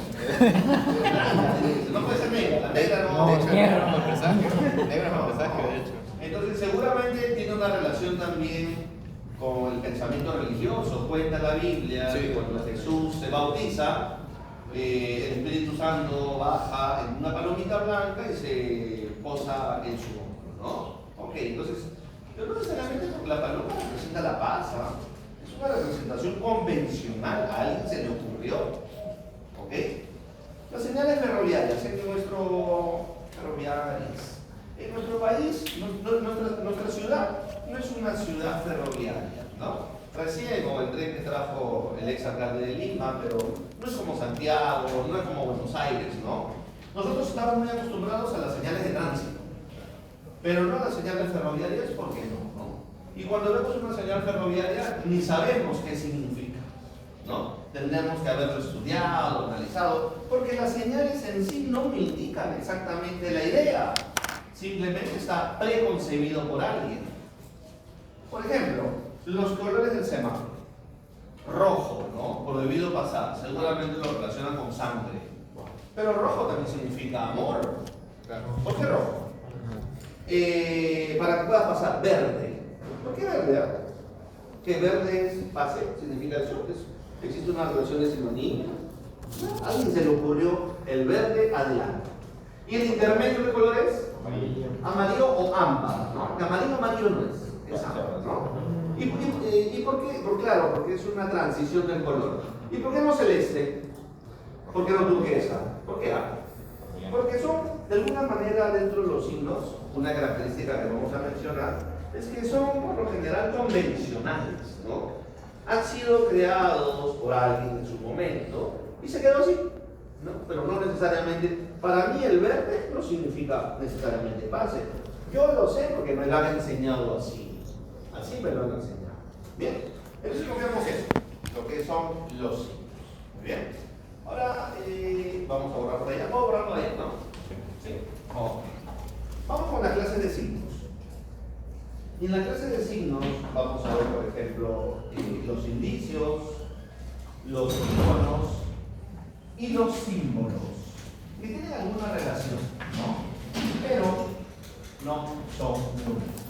Blanca, no puede ser negra, la negra no. De hecho, negro es un presagio. Negro es un No, presagio, no. de hecho. Entonces, seguramente tiene una relación también con el pensamiento religioso. Cuenta la Biblia que cuando Jesús se bautiza, el Espíritu Santo baja en una palomita blanca y se posa en su hombro, ¿no? Ok, entonces, pero no necesariamente porque la paloma representa la paz, ¿ah? Es una representación convencional, a alguien se le ocurrió, ¿ok? Las señales ferroviarias en nuestro país, nuestra ciudad no es una ciudad ferroviaria, ¿no? Recién con el tren que trajo el ex alcalde de Lima, pero no es como Santiago, no es como Buenos Aires, ¿no? Nosotros estamos muy acostumbrados a las señales de tránsito, pero no a las señales ferroviarias, ¿por qué no? Y cuando vemos una señal ferroviaria, ni sabemos qué significa, ¿no? Tendremos que haberlo estudiado, analizado, porque las señales en sí no me indican exactamente la idea, simplemente está preconcebido por alguien. Por ejemplo, los colores del semáforo. Rojo, ¿no? Prohibido pasar, seguramente lo relacionan con sangre. Pero rojo también significa amor. ¿Por qué rojo? Para que puedas pasar. Verde. ¿Por qué verde? Que verde es pase, significa eso. Existe una relación de sinonimia. ¿A alguien se le ocurrió el verde adelante? ¿Y el intermedio de color es? Amarillo o ámbar, ¿no? Que amarillo no es ámbar, ¿no? ¿Y por qué? Claro, porque es una transición del color. ¿Y por qué no celeste? ¿Por qué no turquesa? ¿Por qué? Porque son, de alguna manera, dentro de los signos, una característica que vamos a mencionar, es que son, por lo general, convencionales, ¿no? Han sido creados por alguien en su momento y se quedó así, ¿no? Pero no necesariamente, para mí el verde no significa necesariamente pase. Yo lo sé porque me lo han enseñado así. Así me lo han enseñado. Bien, entonces copiamos esto, lo que son los signos. Muy bien. Ahora vamos a borrar por allá. ¿Puedo borrar por allá? ¿No? Sí. Okay. Vamos con la clase de signos. Y en la clase de signos vamos a ver, por ejemplo, los indicios, los iconos y los símbolos, que tienen alguna relación, ¿no? Pero no son números.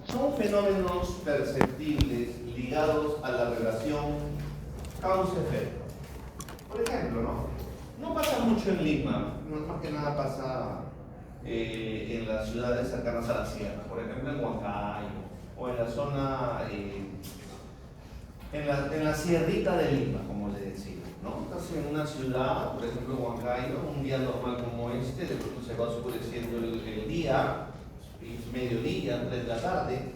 Son fenómenos perceptibles ligados a la relación causa-efecto. Por ejemplo, no pasa mucho en Lima, más que nada pasa en las ciudades cercanas a la sierra, por ejemplo en Huancayo o en la zona, en la sierrita de Lima, como le decimos, ¿no? Estás en una ciudad, por ejemplo en Huancayo, un día normal como este, de pronto se va oscureciendo el día, es mediodía, 3 de la tarde,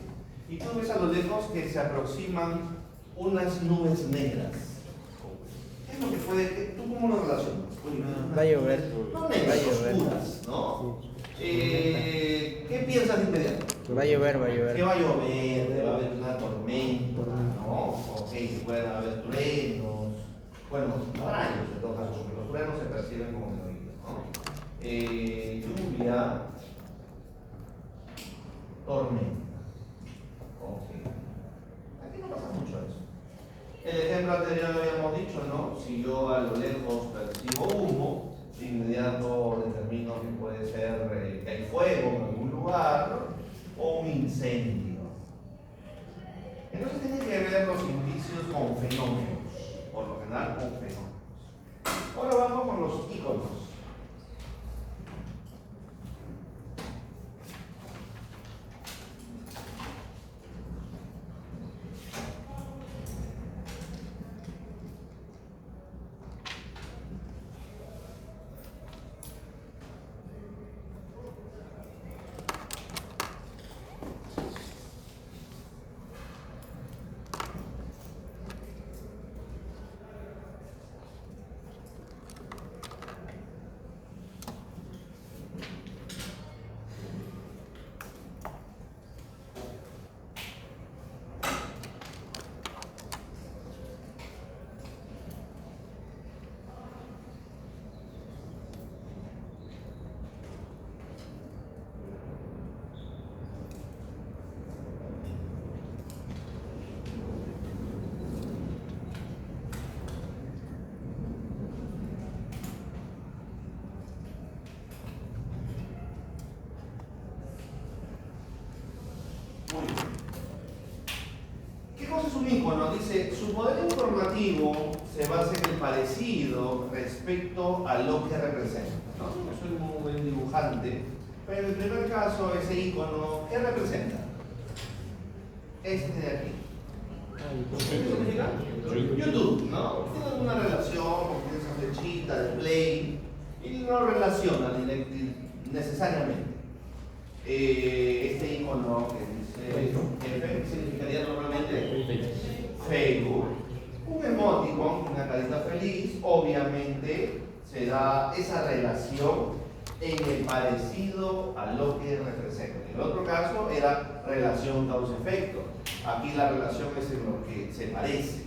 y tú ves a lo lejos que se aproximan unas nubes negras. ¿Qué es lo que puede? ¿Tú cómo lo relacionas? Va a llover. No negras, Va a llover. oscuras, ¿no? ¿Qué piensas de inmediato? Va a llover, va a Que llover. va a llover, va a haber una tormenta, ¿no? Ok, que pueden haber truenos, bueno, rayos en todo caso, porque los truenos se perciben como meteoritos, ¿no? Lluvia, tormenta. Ok. Aquí no pasa mucho eso. El ejemplo anterior lo habíamos dicho, ¿no? Si yo a lo lejos percibo humo, de inmediato determino que puede ser que hay fuego en algún lugar, ¿no? O un incendio. Entonces tiene que ver los indicios con fenómenos, por lo general con fenómenos. Ahora vamos con los íconos. un icono, dice, su poder informativo se basa en el parecido respecto a lo que representa. ¿No? Yo soy muy buen dibujante, pero en el primer caso, ese icono, ¿qué representa? Este de aquí. ¿Qué significa? YouTube, ¿no? Tiene alguna relación con esa flechita de play y no relaciona necesariamente. Este icono que dice F significaría normalmente Facebook. Un emoticon, una carita feliz, obviamente se da esa relación en el parecido a lo que representa. En el otro caso era relación causa-efecto. Aquí la relación es en lo que se parece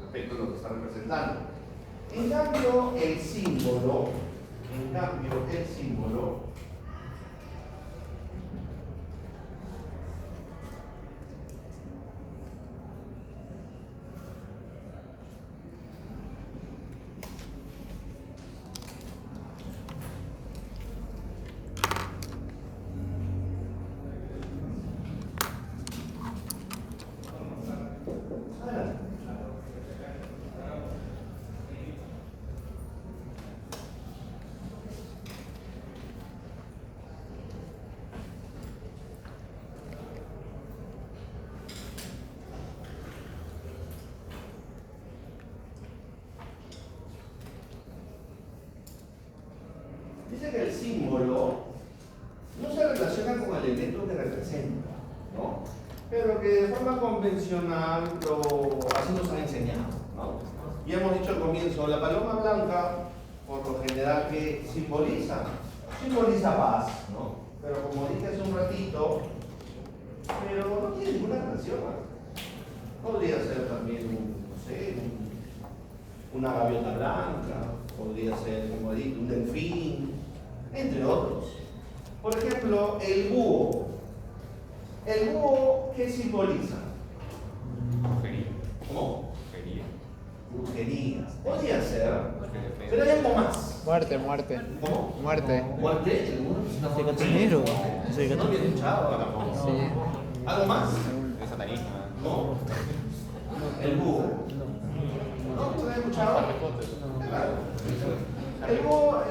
respecto a lo que está representando. En cambio, el símbolo, dice que el símbolo no se relaciona con el elemento que representa, ¿no? Pero que de forma convencional así nos han enseñado, ¿no? Ya hemos dicho al comienzo, la paloma blanca, por lo general, que simboliza paz, ¿no? Pero como dije hace un ratito, pero no tiene ninguna relación. Podría ser también, no sé, una gaviota blanca, podría ser, como dije, un delfín, entre otros. Por ejemplo, el búho. ¿El búho qué simboliza? Brujería. ¿Cómo? Brujería. Brujería. Podría ser, pero hay algo más. Muerte, muerte. ¿Cómo? Muerte. ¿Muerte? ¿El búho es una Soy forma de- gatonero. Soy No había gatonero. escuchado. Sí. ¿Algo más? Es satanismo. No. El búho. ¿No? ¿Usted ha escuchado? Claro. El búho,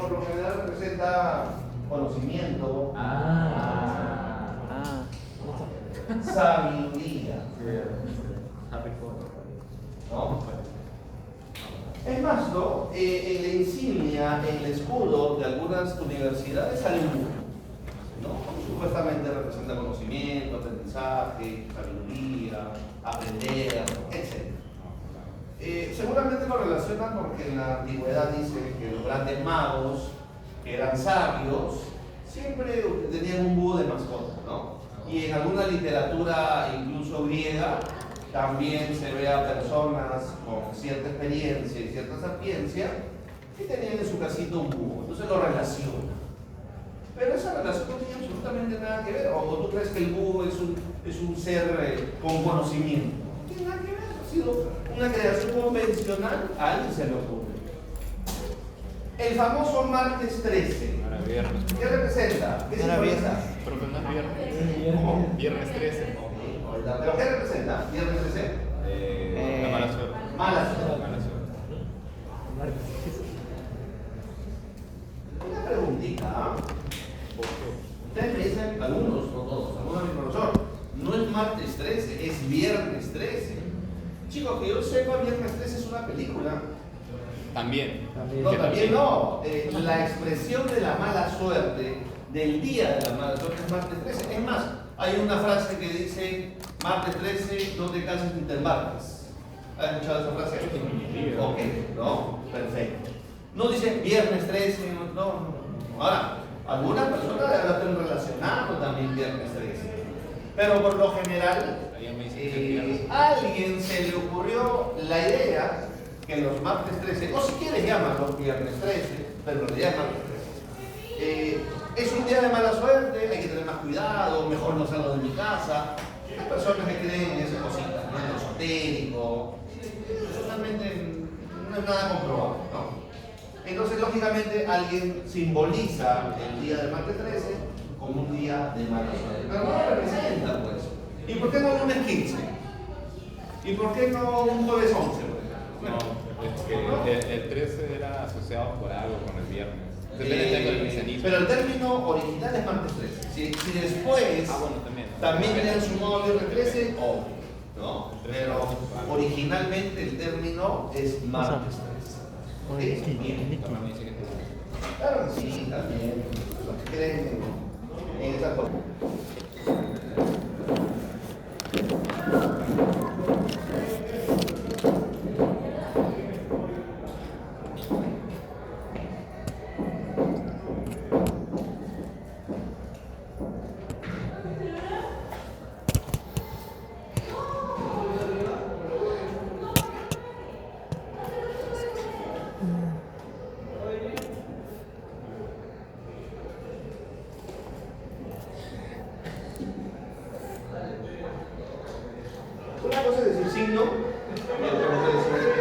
por lo general, representa conocimiento, Ah. sabiduría, Harry Potter. ¿no? Es más, ¿no? En la insignia, en el escudo de algunas universidades sale un búho, ¿no? Supuestamente representa conocimiento, aprendizaje, sabiduría, aprender, etc. Seguramente lo relacionan porque en la antigüedad dice que los grandes magos, que eran sabios, siempre tenían un búho de mascota, ¿no? Y en alguna literatura, incluso griega, también se ve a personas con cierta experiencia y cierta sapiencia que tenían en su casito un búho, entonces lo relacionan. Pero esa relación no tiene absolutamente nada que ver, o tú crees que el búho es un ser con conocimiento. No tiene nada que ver, ha sido una creación convencional, a alguien se le ocurre. El famoso martes 13, Ahora viernes. ¿qué representa? ¿Qué Ahora simboliza? Pero que no es viernes. ¿Cómo? Viernes 13. ¿Pero qué representa? ¿Viernes 13? La mala suerte. Mala suerte. Mala suerte. Una preguntita, ¿ah? Ustedes me dicen, algunos, no todos, algunos de mi profesor, no es martes 13, es viernes 13. Chicos, que yo sepa, viernes 13 es una película. También. No, también no. La expresión de la mala suerte, del día de la mala suerte, es martes 13. Es más, hay una frase que dice, martes 13, no te cases ni te embarques. ¿Has escuchado esa frase? Ok, no, perfecto. No dice viernes 13, no. Ahora, algunas personas la están relacionando también viernes 13. Pero por lo general, a alguien se le ocurrió la idea que los martes 13, o si quieres llamarlos viernes 13, pero en realidad es martes 13. Es un día de mala suerte, hay que tener más cuidado, mejor no salgo de mi casa. Hay personas que creen en esas cositas, ¿no? En lo esotérico. Realmente no es nada comprobado, ¿no? Entonces, lógicamente, alguien simboliza el día del martes 13 como un día de mala suerte. Pero no lo representa, pues. ¿Y por qué no el lunes 15? ¿Y por qué no un jueves 11? No, es que el 13 era asociado por algo con el viernes. Depende del cristianismo. Pero el término original es martes 13. Si después Bueno, también le han sumado el viernes 13, obvio, ¿no? Pero originalmente el término es martes 13. Oye, ¿Ok? Niki, Bien. Niki. Mamá me dice que Claro que sí, también. Los que creen en esa cosa. Una cosa es decir signo y otra cosa es decir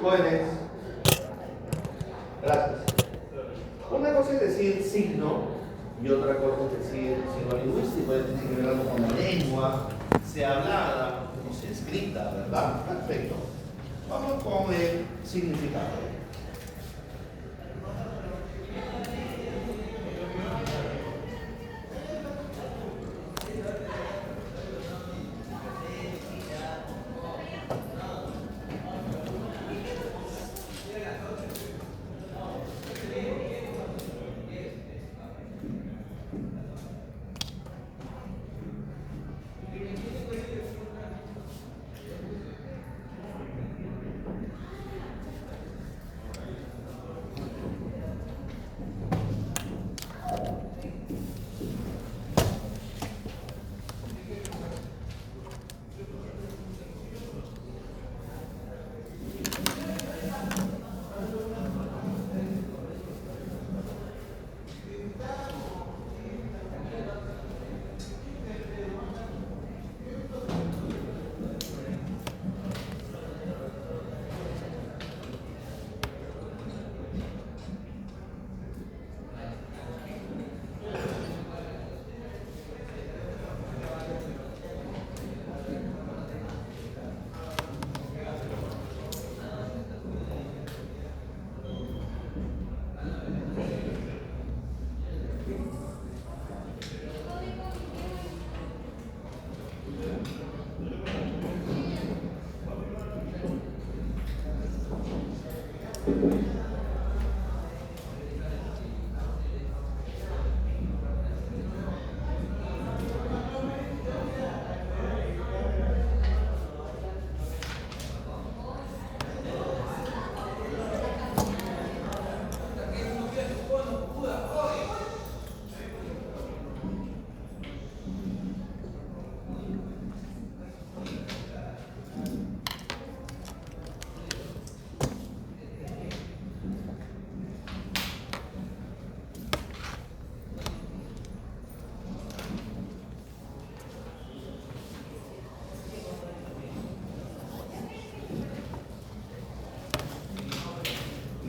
jóvenes. Gracias. Una cosa es decir signo y otra cosa es decir signo lingüístico. Tiene que ver algo con la lengua, sea hablada o sea escrita, ¿verdad? Perfecto. Vamos con el significado.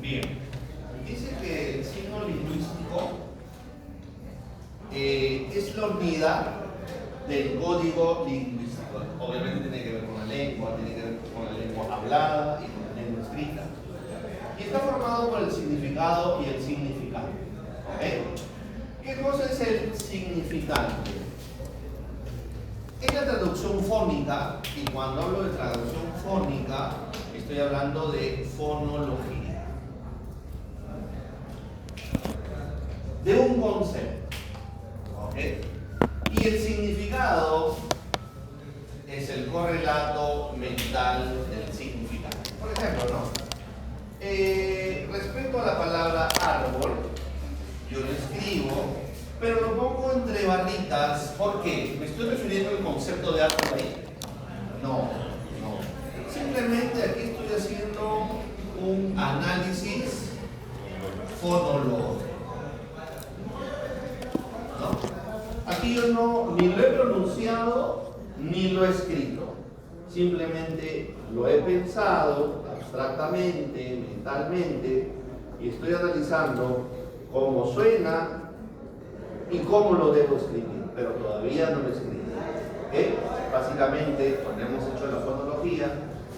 Bien, dice que el signo lingüístico es la unidad del código lingüístico. Obviamente tiene que ver con la lengua, tiene que ver con la lengua hablada y con la lengua escrita. Y está formado por el significado y el significante. ¿Ok? ¿Qué cosa es el significante? Es la traducción fónica, y cuando hablo de traducción fónica, estoy hablando de fonología. De un concepto. ¿Ok? Y el significado es el correlato mental del significado. Por ejemplo, ¿no? Respecto a la palabra árbol, yo lo escribo, pero lo pongo entre barritas. ¿Por qué? ¿Me estoy refiriendo al concepto de árbol ahí? No. Simplemente aquí estoy haciendo un análisis fonológico. ¿No? Aquí yo ni lo he pronunciado ni lo he escrito. Simplemente lo he pensado abstractamente, mentalmente, y estoy analizando cómo suena y cómo lo debo escribir, pero todavía no lo he escrito. ¿Ok? Básicamente, cuando hemos hecho la fonología,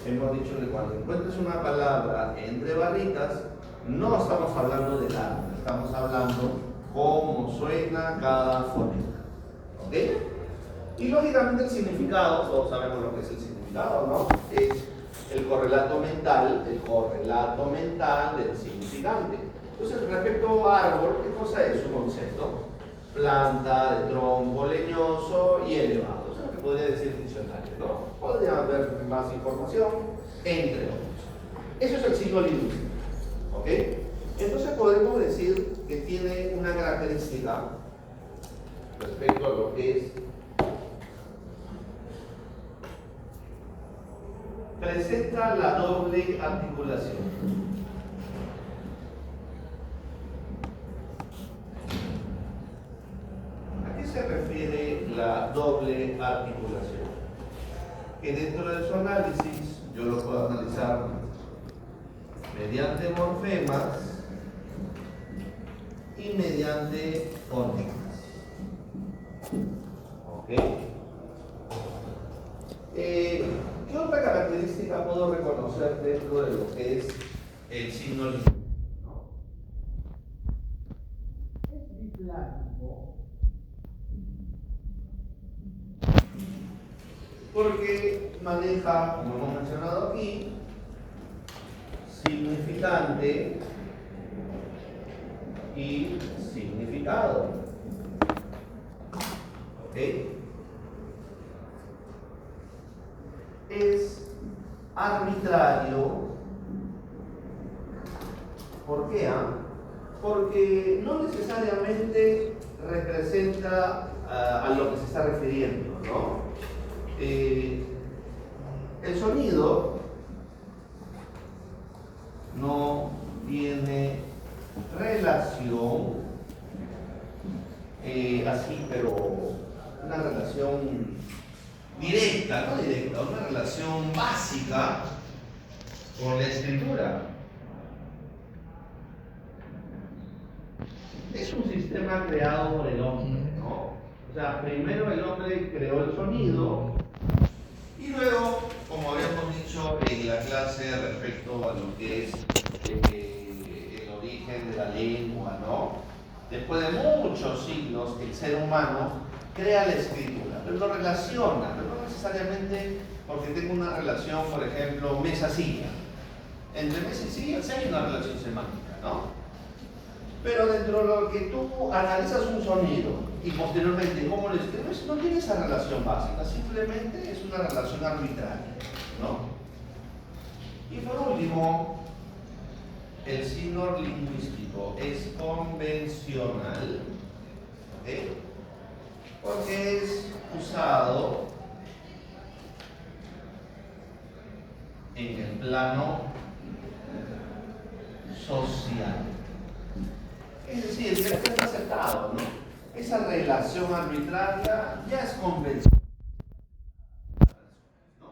hemos dicho que cuando encuentres una palabra entre barritas, no estamos hablando del árbol, estamos hablando cómo suena cada fonema. ¿Ok? Y lógicamente el significado, todos sabemos lo que es el significado, ¿no? Es el correlato mental del significante. Entonces, respecto a árbol, ¿qué cosa es su concepto? Planta de tronco leñoso y elevado. Eso es lo que podría decir el diccionario, ¿no? Podría haber más información, entre otros. Eso es el signo lingüístico, ¿ok? Entonces podemos decir que tiene una característica respecto a lo que es presenta la doble articulación. ¿A qué se refiere la doble articulación? Que dentro de su análisis yo lo puedo analizar mediante morfemas y mediante fonemas. ¿Ok? ¿Qué otra característica puedo reconocer dentro de lo que es el signo lingüístico? Es biplánico porque maneja, como hemos mencionado aquí, significante y significado. ¿Ok? Es arbitrario. ¿Por qué? Porque no necesariamente representa a lo que se está refiriendo, ¿no? El sonido no tiene relación así, pero una relación directa, no directa, una relación básica con la escritura. Es un sistema creado por el hombre, ¿no? O sea, primero el hombre creó el sonido y luego, como habíamos dicho en la clase respecto a lo que es el origen de la lengua, ¿no? Después de muchos siglos, el ser humano crea la escritura, pero lo relaciona, pero no necesariamente porque tenga una relación, por ejemplo, mesa-silla. Entre mesa y silla sí hay una relación semántica, ¿no? Pero dentro de lo que tú analizas un sonido y posteriormente cómo lo escribes, no tiene esa relación básica, simplemente es una relación arbitraria, ¿no? Y por último, el signo lingüístico es convencional, ¿ok? Porque es usado en el plano social. Es decir, ya está aceptado, ¿no? Esa relación arbitraria ya es convencional, ¿no?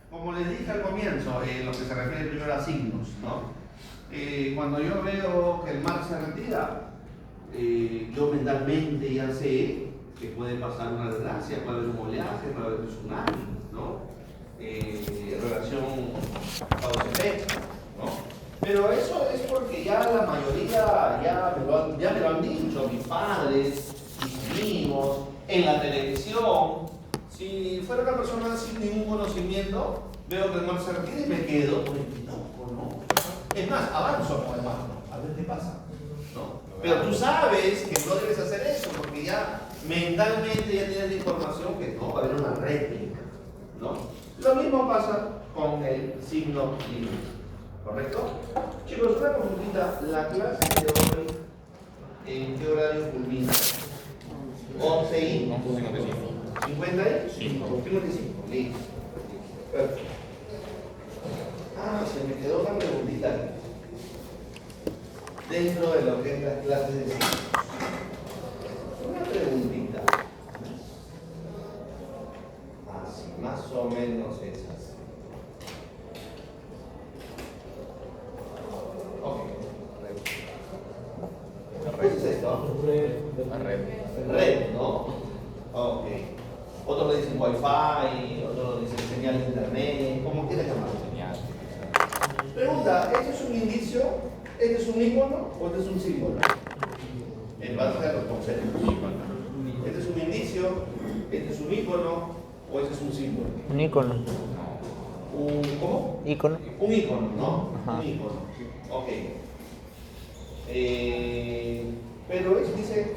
Como les dije al comienzo, lo que se refiere primero a signos, ¿no? Cuando yo veo que el mar se retira, yo mentalmente ya sé que puede pasar una desgracia, puede haber un oleaje, puede haber un tsunami, ¿no? Relación causa-efecto, ¿no? Pero eso es porque ya la mayoría ya me lo han dicho, mis padres, mis amigos, en la televisión. Si fuera una persona sin ningún conocimiento, veo que el mar se retira y me quedo, pues loco, ¿no? Es más, avanzo con el mar, ¿no? A ver qué pasa, ¿no? Pero tú sabes que no debes hacer eso porque ya mentalmente ya tienes la información que no va a haber una réplica, ¿no? Lo mismo pasa con el signo lingüístico, ¿correcto? Chicos, una consultita, la clase de hoy, ¿en qué horario culmina? 11 y 55, listo. Perfecto. Se me quedó una preguntita aquí. Dentro de lo que es las clases de signos. Una preguntita. Así, más o menos es así. Ok. ¿Qué es esto? La red. Red, ¿no? Ok. Otros le dicen Wi-Fi, otros le dicen señal de internet, como quieras llamarlo. Genial. Pregunta, ¿este es un indicio? ¿Este es un icono o este es un símbolo? En base a los conceptos. ¿Este es un indicio? ¿Este es un icono o este es un símbolo? Un icono. ¿Cómo? Icono. Un icono, ¿no? Ajá. Un icono. Ok. Pero dice,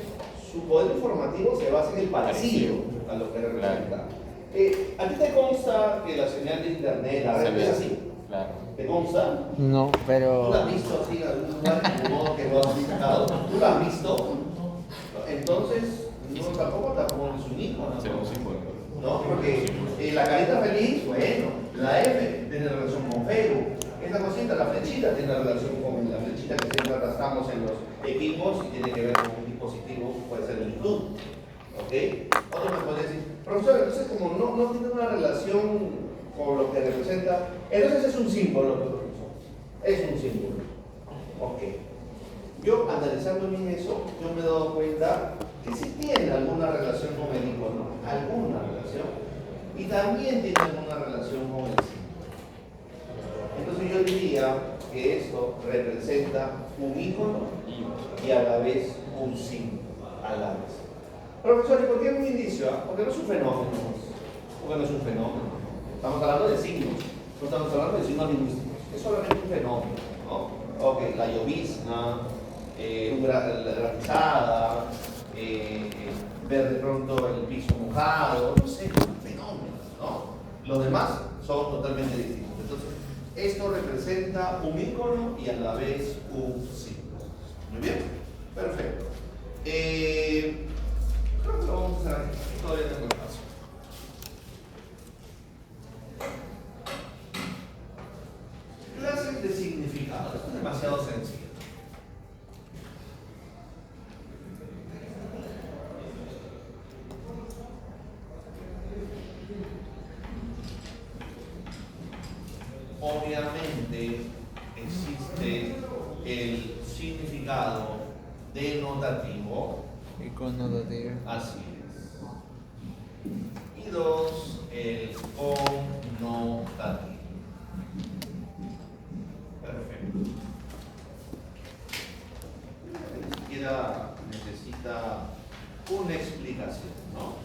su poder informativo se basa en el parecido a lo que representa. ¿A ti te consta que la señal de internet, la red es así? Claro. ¿Te consta? No, pero. ¿Tú la has visto así en algún lugar de modo que lo has visitado? ¿Tú la has visto? Entonces, no, tampoco es un icono. Será un símbolo. ¿No? Porque la carita feliz, bueno, la F tiene relación con Facebook. Esta cosita, la flechita, tiene relación con la flechita que siempre arrastramos en los equipos y tiene que ver con un dispositivo, puede ser el Bluetooth. ¿Ok? Otro me podría decir, profesor, entonces como no tiene una relación con lo que representa, entonces es un símbolo, profesor. Es un símbolo. Ok. Yo, analizando bien eso, yo me he dado cuenta que sí tiene alguna relación con el icono, alguna relación, y también tiene alguna relación con el símbolo. Entonces yo diría que esto representa un icono y a la vez un símbolo, a la vez. Profesor, ¿y por qué es un indicio? Porque no es un fenómeno. Porque no es un fenómeno. Estamos hablando de signos, no estamos hablando de signos lingüísticos. Es solamente un fenómeno, ¿no? Ok, la llovizna, la granizada, ver de pronto el piso mojado, no sé, fenómenos, ¿no? Los demás son totalmente distintos. Entonces, esto representa un icono y a la vez un símbolo. Muy bien, perfecto. Creo que lo vamos a hacer aquí. Todavía tengo espacio. Clases de significado. Esto es demasiado sencillo. Obviamente existe el significado denotativo. Iconotativo. Así es. Y dos, el connotativo. Perfecto. Ni siquiera necesita una explicación, ¿no?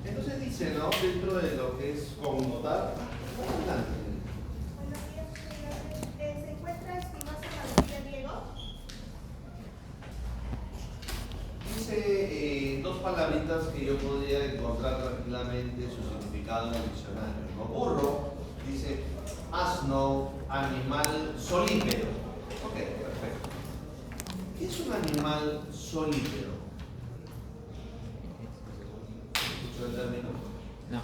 Entonces dice, ¿no? Dentro de lo que es connotar, adelante. Buenos días, señor. ¿Se encuentra Espinosa Martínez Diego? Dice dos palabritas que yo podría encontrar tranquilamente su significado en el diccionario, ¿no? Burro, dice asno, animal solípero. Ok, perfecto. ¿Qué es un animal solípero? ¿Escuchó el término? No.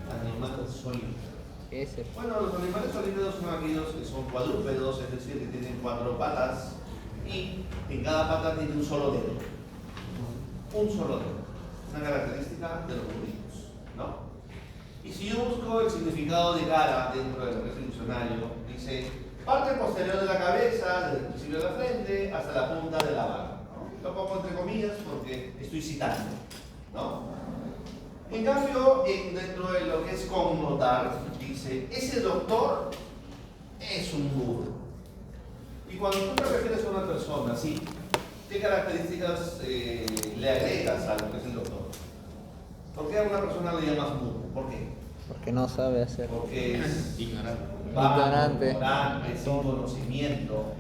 Animal solípero. Ese. Bueno, los animales solípedos son aquellos que son cuadrúpedos, es decir, que tienen 4 patas y en cada pata tiene un solo dedo. Un solo dedo. Una característica de los burritos, ¿no? Y si yo busco el significado de cara dentro del diccionario, dice Parte posterior de la cabeza, desde el principio de la frente hasta la punta de la barba, ¿no? Lo pongo entre comillas porque estoy citando, ¿no? En cambio, dentro de lo que es connotar, dice, ese doctor es un burro. Y cuando tú te refieres a una persona así, ¿qué características le agregas a lo que es el doctor? ¿Por qué a una persona le llamas burro? ¿Por qué? Porque no sabe hacer. Porque es Ignorante. ignorante, sin conocimiento.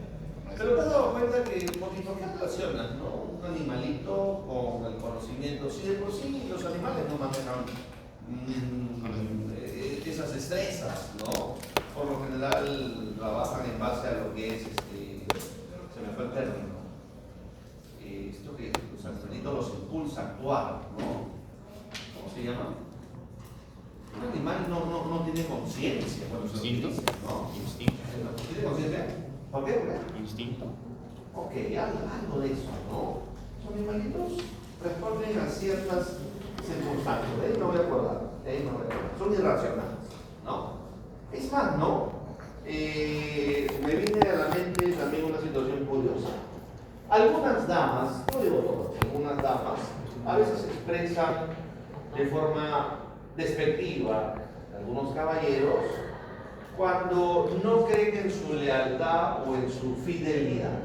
Pero te has dado cuenta que, ¿por qué relacionas, no? Un animalito con el conocimiento? Si de por sí los animales no manejan esas destrezas, ¿no? Por lo general trabajan en base a lo que es, se me fue el término, esto que los animalitos los impulsa a actuar, ¿no? ¿Cómo se llama? Un animal no tiene conciencia cuando se lo Instinto. utiliza, ¿no? Instinto. ¿Tiene conciencia? ¿Por qué? ¿Por qué? Instinto. Ok, algo de eso, ¿no? Los animalitos responden a ciertas circunstancias, de ahí no voy a acordar, son irracionales, ¿no? Es más, ¿no? Me viene a la mente también una situación curiosa. Algunas damas, no digo todas, algunas damas a veces expresan de forma despectiva a algunos caballeros cuando no creen en su lealtad o en su fidelidad,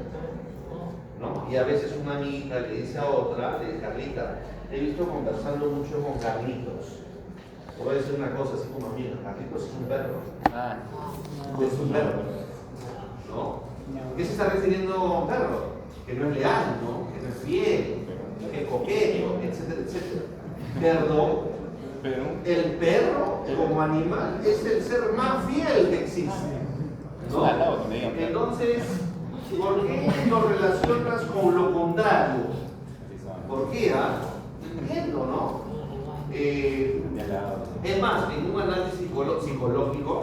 ¿no? Y a veces una amiguita le dice a otra, le dice, Carlita, he visto conversando mucho con Carlitos. Te voy a decir una cosa así como amiga, Carlitos es un perro. Es un perro, ¿no? ¿Qué se está refiriendo a un perro? Que no es leal, ¿no? Que no es fiel, que es coqueto, etcétera, etcétera. Perdón. Pero El perro como animal es el ser más fiel que existe, ¿no? Entonces, ¿por qué lo relacionas con lo contrario? ¿Por qué? Entiendo, ¿no? Es más, en un análisis psicológico,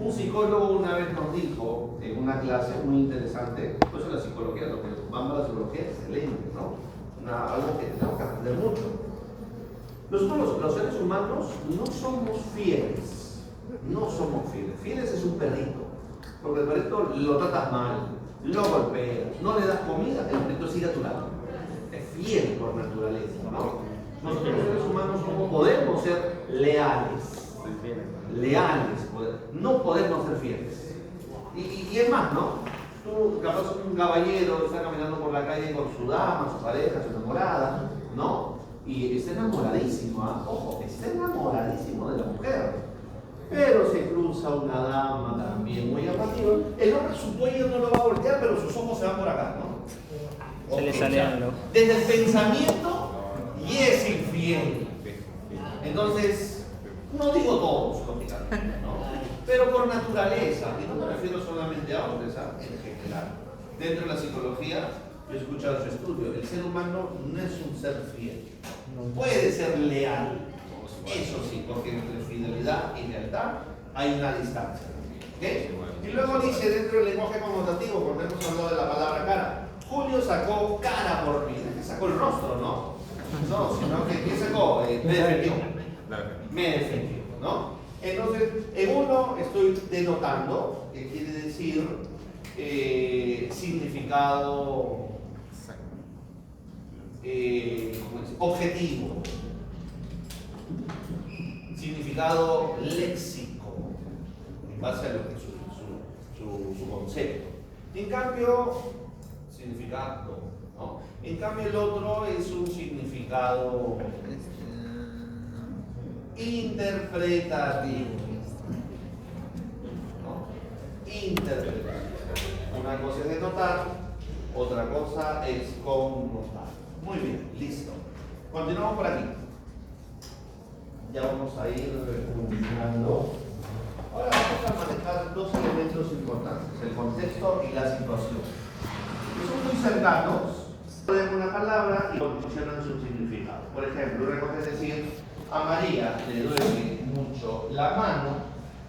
un psicólogo una vez nos dijo en una clase muy interesante, pues la psicología, lo que vamos a la psicología es excelente, ¿no? Algo que tenemos que aprender mucho. Nosotros los seres humanos no somos fieles, no somos fieles. Fieles es un perrito, porque el perrito lo tratas mal, lo golpeas, no le das comida, el perrito sigue a tu lado. Es fiel por naturaleza, ¿no? Nosotros los seres humanos no podemos ser leales, no podemos ser fieles. Y es más, ¿no? Tú, capaz un caballero está caminando por la calle con su dama, su pareja, su enamorada, ¿no? Y está enamoradísimo, ojo, está enamoradísimo de la mujer. Pero se cruza una dama también muy llamativa. El hombre, su cuello no lo va a voltear, pero sus ojos se van por acá, ¿no? Se le salían los. Desde el pensamiento, y es infiel. Entonces, no digo todos, lógicamente, ¿no? Pero por naturaleza, y no me refiero solamente a hombres, en general. Dentro de la psicología, yo he escuchado su estudio, el ser humano no es un ser fiel. Puede ser leal, eso sí, porque entre fidelidad y lealtad hay una distancia. ¿Okay? Y luego dice dentro del lenguaje connotativo, cuando hemos hablado de la palabra cara, Julio sacó cara por mí, sacó el rostro, ¿no? No, sino que ¿qué sacó? Me defendió. Me defendió, ¿no? Entonces, en uno estoy denotando, que quiere decir significado objetivo, significado léxico, en base a lo que es su concepto. En cambio, significado, ¿no? En cambio el otro es un significado interpretativo, ¿no? Interpretativo. Una cosa es denotar, otra cosa es connotar. Muy bien, listo. Continuamos por aquí. Ya vamos a ir funcionando. Ahora vamos a manejar dos elementos importantes, el contexto y la situación. Que son muy cercanos, ponen una palabra y condicionan su significado. Por ejemplo, una cosa es decir, a María le duele mucho la mano,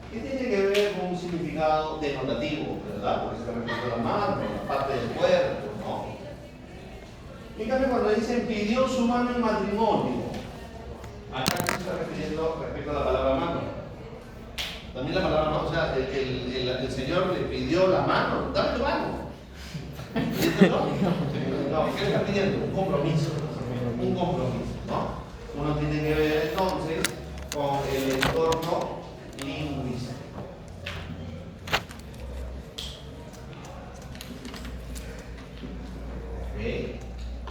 que tiene que ver con un significado denotativo, ¿verdad? Porque se refiere a la mano, la parte del cuerpo, ¿no? En cambio, cuando dicen pidió su mano en matrimonio, acá se está refiriendo respecto a la palabra mano. También la palabra mano, o sea, el Señor le pidió la mano, dame tu mano. ¿Y esto no? No, ¿qué le está pidiendo? Un compromiso, ¿no? Uno tiene que ver entonces con el entorno lingüístico. ¿Okay?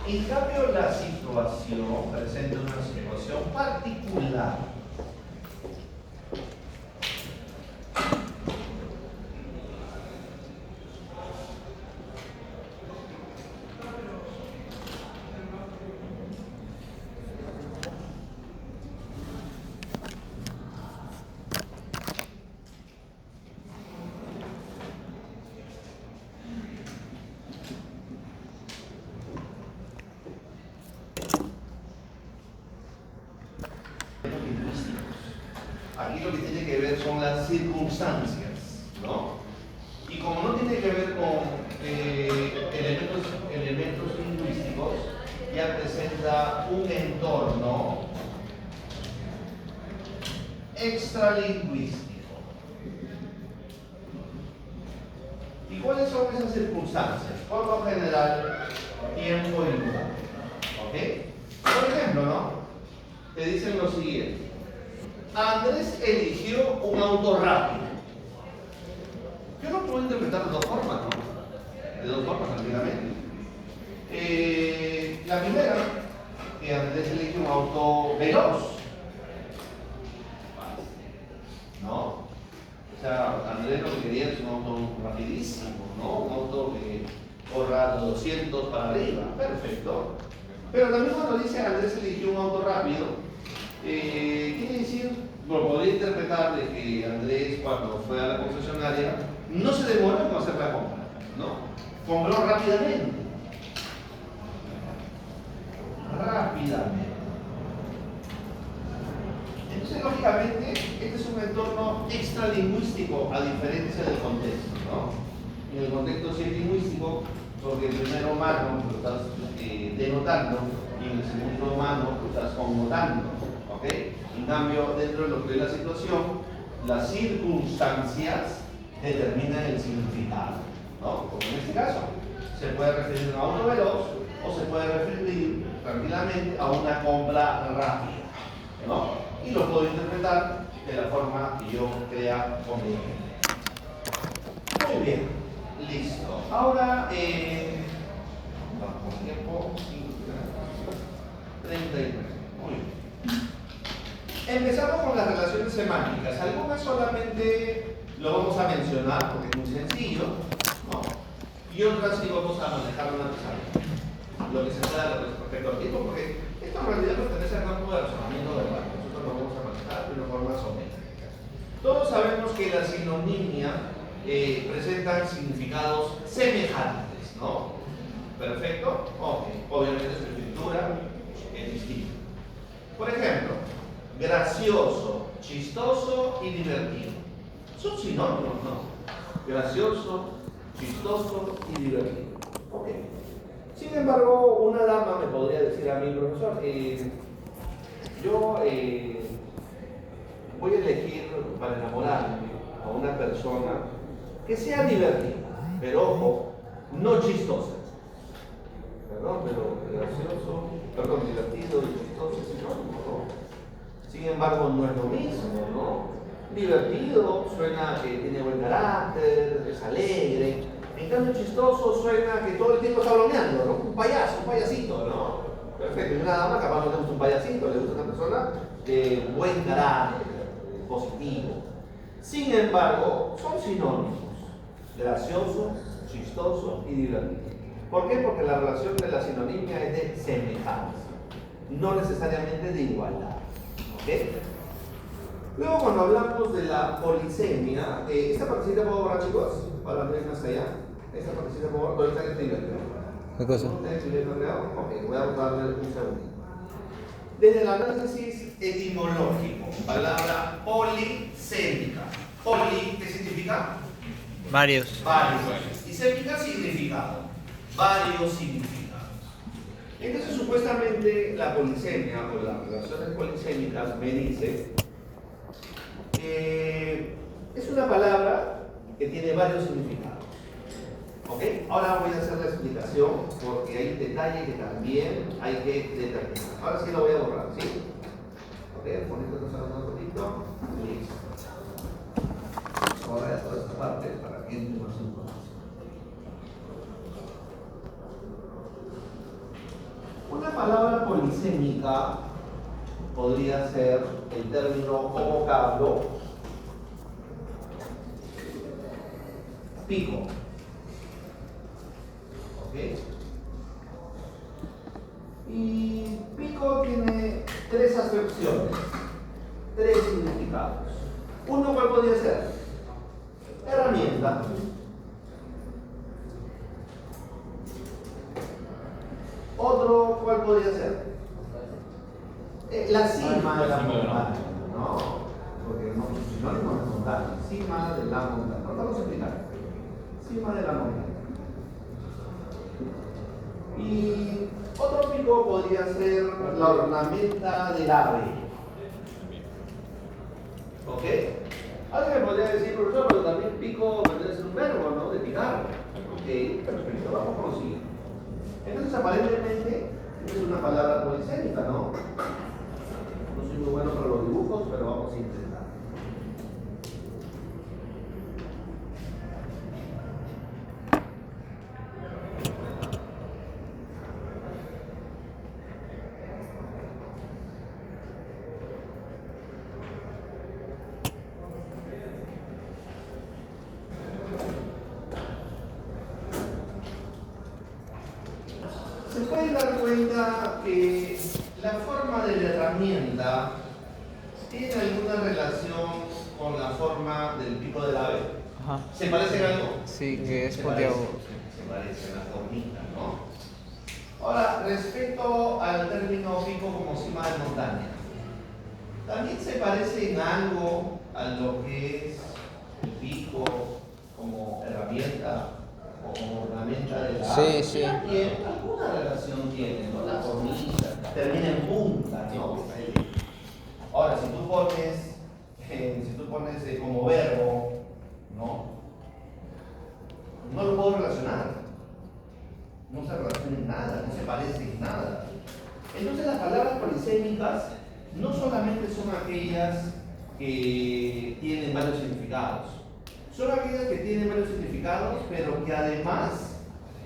En cambio, la situación presenta una situación particular. Aquí lo que tiene que ver son las circunstancias, ¿no? Y como no tiene que ver con elementos lingüísticos, ya presenta un entorno extralingüístico. ¿Y cuáles son esas circunstancias? Por lo general, tiempo y lugar. ¿Ok? Por ejemplo, ¿no? Te dicen lo siguiente. Andrés eligió un auto rápido. Yo lo puedo interpretar de dos formas, ¿no? De dos formas, tranquilamente. La primera, que Andrés eligió un auto veloz. ¿No? O sea, Andrés lo que quería es un auto rapidísimo, ¿no? Un auto que corra 200 para arriba. Perfecto. Pero también cuando dice Andrés eligió un auto rápido, quiere decir, lo podría interpretar de que Andrés, cuando fue a la concesionaria, no se demoró en hacer la compra, ¿no? Compró rápidamente. Entonces, lógicamente, este es un entorno extralingüístico, a diferencia del contexto, ¿no? En el contexto sí es lingüístico, porque el primer humano lo estás denotando y en el segundo humano lo estás connotando, ¿ok? En cambio, dentro de lo que es la situación, las circunstancias determinan el significado, ¿no? Como en este caso, se puede referir a un auto veloz o se puede referir tranquilamente a una compra rápida, ¿no? Y lo puedo interpretar de la forma que yo crea conveniente. Muy bien, listo. Ahora, vamos con tiempo, 39. Muy bien. Empezamos con las relaciones semánticas. Algunas solamente lo vamos a mencionar porque es muy sencillo, ¿no? Y otras sí vamos a manejar una pizarra. Lo que se da respecto al tiempo, porque esto en realidad pertenece al campo de razonamiento verbal. Nosotros lo vamos a manejar de una forma sométrica. Todos sabemos que la sinonimia presentan significados semejantes, ¿no? ¿Perfecto? Ok. Obviamente su escritura es distinta. Por ejemplo, gracioso, chistoso y divertido. Son sinónimos, ¿no? Gracioso, chistoso y divertido. Ok. Sin embargo, una dama me podría decir a mí, profesor, yo voy a elegir para enamorarme a una persona que sea divertida, pero ojo, no chistosa. Perdón, pero gracioso, perdón, divertido y chistoso es sinónimo, ¿no? Sin embargo, no es lo mismo, ¿no? Divertido suena que tiene buen carácter, es alegre. En cambio, chistoso suena que todo el tiempo está bromeando, ¿no? Un payaso, un payasito, ¿no? Perfecto. Y una dama capaz no le gusta un payasito, le gusta una persona de buen carácter, positivo. Sin embargo, son sinónimos. Gracioso, chistoso y divertido. ¿Por qué? Porque la relación de la sinonimia es de semejanza, no necesariamente de igualdad. ¿Ok? Luego, cuando hablamos de la polisemia, ¿esta partecita puedo borrar, chicos? Para Andrés más allá. Esta partecita puedo borrar. ¿Dónde está escribiendo? ¿Qué cosa? ¿Está escribiendo, creo? Ok, voy a darle un segundo. Desde el análisis etimológico, palabra polisémica. Poli, ¿qué significa? Varios. Varios. Y sémica, significado. Varios significados. Entonces, supuestamente, la polisemia o las relaciones polisémicas me dice Es una palabra que tiene varios significados. ¿Ok? Ahora voy a hacer la explicación porque hay un detalle que también hay que determinar. Ahora sí lo voy a borrar, ¿sí? Ok, poniéndonos a un ratito. Listo. Ahora toda esta parte para que entre más información. Una palabra polisémica podría ser el término o vocablo pico. ¿Ok? Y pico tiene tres acepciones, tres significados. Uno, ¿cuál podría ser? Herramienta. Otro, ¿cuál podría ser? La cima de la montaña, ¿no? Porque no, sinónimo de montaña, cima de la montaña. No vamos a explicar. Cima de la montaña. Y otro pico podría ser la ornamenta del ave. ¿Ok? Alguien me podría decir, profesor, pero también pico podría ser un verbo, ¿no? De picar. Ok, perfecto, vamos con lo siguiente. Entonces, aparentemente, es una palabra polisémica, ¿no? No soy muy bueno para los dibujos, pero vamos a intentar. Se pueden dar cuenta que la forma de la herramienta tiene alguna relación con la forma del pico del ave. Ajá. ¿Se parece en algo? Sí, que es Se puntiagudo. parece, se parece en la formita, ¿no? Ahora, respecto al término pico como cima de montaña, también se parece en algo a lo que es el pico como herramienta o como ornamenta de la Sí, sí. También alguna relación tiene, ¿no? La formita termina en punta, ¿no? Ahora, si tú pones como verbo, ¿no? No lo puedo relacionar. No se relaciona en nada, no se parece en nada. Entonces las palabras polisémicas no solamente son aquellas que tienen varios significados, son aquellas que tienen varios significados, pero que además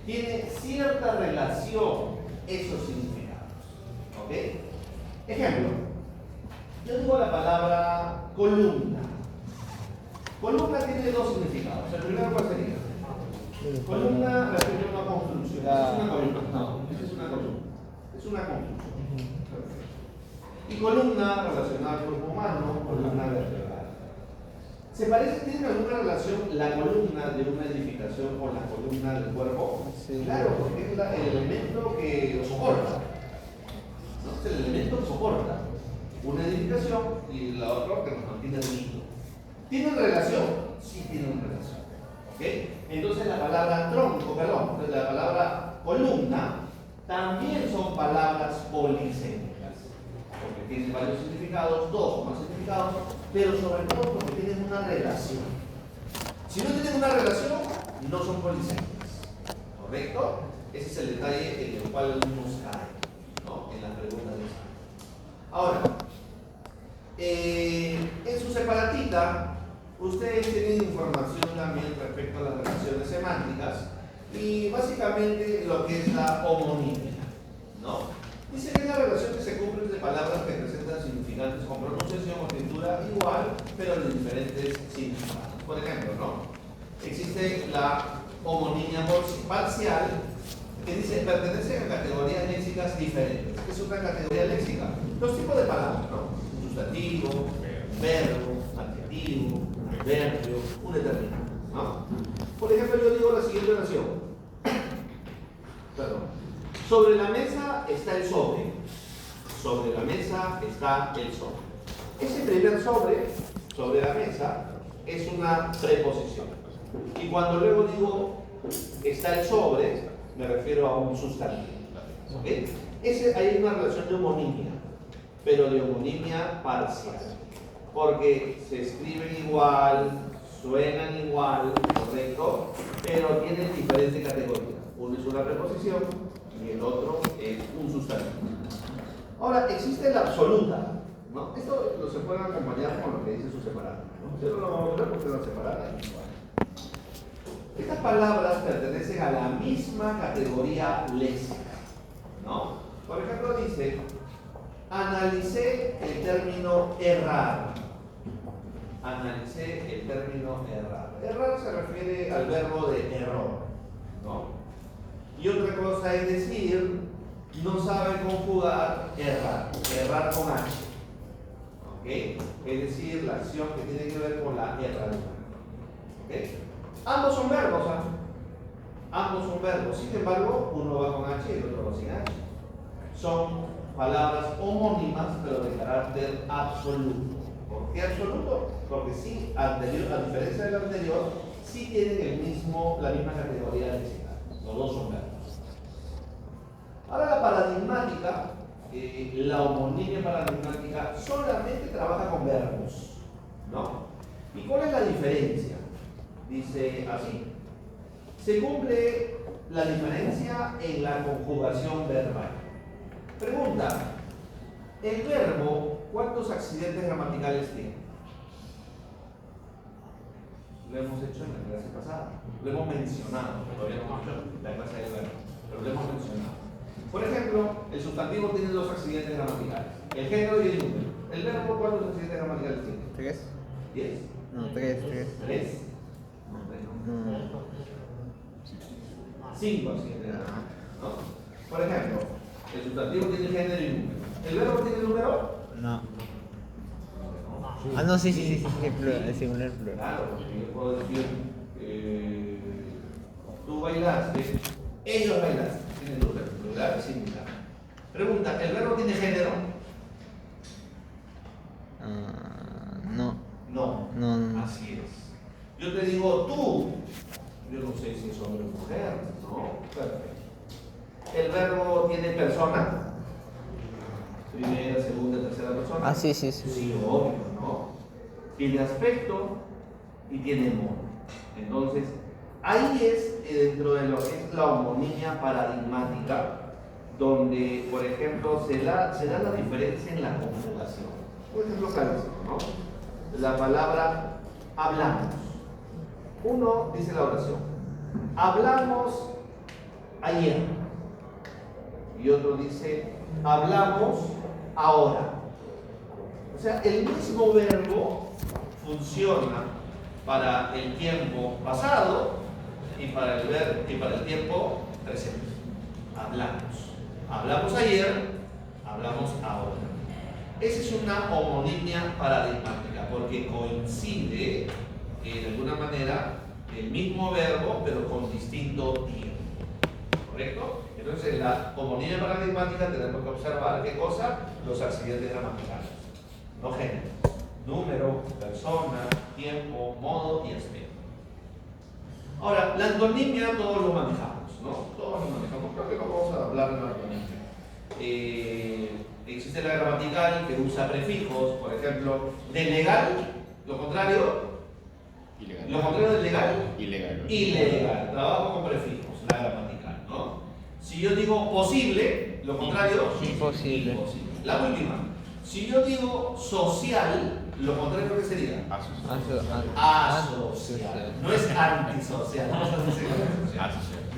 tienen cierta relación esos significados. ¿Ok? Ejemplo, yo digo la palabra columna. Columna tiene dos significados. El primero, ¿cuál sería? Columna refiere a una construcción. Es una columna. No, es una columna. Es una construcción. Y columna relacionada al cuerpo humano, columna vertebral. ¿Se parece, tiene alguna relación la columna de una edificación con la columna del cuerpo? Sí. Claro, porque es el elemento que lo soporta. ¿No? Es el elemento que soporta una edificación y la otra que nos mantiene unidos. ¿Tienen relación? Sí, tienen relación. ¿Ok? Entonces la palabra tronco, perdón, la palabra columna también son palabras polisémicas, porque tienen varios significados, dos o más significados, pero sobre todo porque tienen una relación. Si no tienen una relación, no son polisémicas. ¿Correcto? Ese es el detalle en el cual nos cae, ¿no? En la pregunta de esta. Ahora, en su separatita, ustedes tienen información también respecto a las relaciones semánticas y básicamente lo que es la homonimia, ¿no? Dice que es la relación que se cumple entre palabras que presentan significantes con pronunciación o escritura igual, pero de diferentes significados. Por ejemplo, ¿no? Existe la homonimia parcial que dice pertenece a categorías léxicas diferentes. ¿Qué es una categoría léxica? Los tipos de palabras, ¿no? Sustantivo, verbo, adjetivo, adverbio, un determinado, ¿no? Por ejemplo, yo digo la siguiente oración. Perdón. Sobre la mesa está el sobre. Sobre la mesa está el sobre. Ese primer sobre la mesa, es una preposición. Y cuando luego digo está el sobre, me refiero a un sustantivo. ¿Ok? Hay una relación de homonimia, pero de homonimia parcial. Porque se escriben igual, suenan igual, correcto, pero tienen diferente categoría. Uno es una preposición y el otro es un sustantivo. Ahora, existe la absoluta, ¿no? Esto lo se puede acompañar con lo que dice su separada, ¿no? Yo no lo vamos a ver porque la separada es igual. Estas palabras pertenecen a la misma categoría léxica, ¿no? Por ejemplo, dice, analicé el término errar. Analicé el término errar. Errar se refiere al verbo de error, ¿no? Y otra cosa es decir, no sabe conjugar errar, errar con H, ¿ok? Es decir, la acción que tiene que ver con la herradura, ¿ok? Ambos son verbos, ¿ah? Ambos son verbos, sin embargo, uno va con H y el otro va sin H. Son palabras homónimas, pero de carácter absoluto. ¿Por qué absoluto? Porque sí, anterior, a diferencia del anterior, sí tienen la misma categoría léxica. Los dos son verbos. Ahora la paradigmática, la homonimia paradigmática, solamente trabaja con verbos, ¿no? ¿Y cuál es la diferencia? Dice así. Se cumple la diferencia en la conjugación verbal. Pregunta, ¿el verbo cuántos accidentes gramaticales tiene? Lo hemos hecho en la clase pasada, lo hemos mencionado, todavía no hemos hecho la clase del verbo, pero lo hemos mencionado. Por ejemplo, el sustantivo tiene 2 accidentes gramaticales, el género y el número. ¿El verbo cuántos accidentes gramaticales tiene? 3. 10. No, 3. 3. No. 5 accidentes gramaticales, ¿no? Por ejemplo, el sustantivo tiene género y número. ¿El verbo tiene número? No. Ah, no, sí, es singular plural. Claro, porque yo puedo decir, tú bailaste, ellos bailaste. Tiene número, plural y singular. Pregunta, ¿el verbo tiene género? No. No. Así es. Yo te digo tú, yo no sé si es hombre o mujer, ¿no? Perfecto. ¿El verbo tiene persona? Primera, segunda, tercera persona. Ah, sí. Sí, obvio, ¿no? Tiene aspecto y tiene modo. Entonces, ahí es dentro de lo que es la homonimia paradigmática, donde, por ejemplo, se da la diferencia en la conjugación. Por ejemplo, clásico, ¿no? La palabra hablamos. Uno dice la oración, hablamos ayer. Y otro dice, hablamos ahora. O sea, el mismo verbo funciona para el tiempo pasado y para el tiempo presente. Hablamos ayer, hablamos ahora. Esa es una homonimia paradigmática porque coincide de alguna manera el mismo verbo pero con distinto tiempo. ¿Correcto? Entonces en la homonimia paradigmática tenemos que observar ¿qué cosa? Los accidentes gramaticales. No género, número, persona, tiempo, modo y aspecto. Ahora, la antonimia todos lo manejamos, ¿no? Todos lo manejamos, creo que no vamos a hablar de la antonimia. Existe la gramatical que usa prefijos, por ejemplo, de legal, lo contrario, Ilegal. lo contrario de legal, Ilegal. ilegal, trabajo con prefijos, la gramatical, ¿no? Si yo digo posible, lo contrario, Imposible. La última, si yo digo social, lo contrario que sería asocial. No es antisocial, no es antisocial.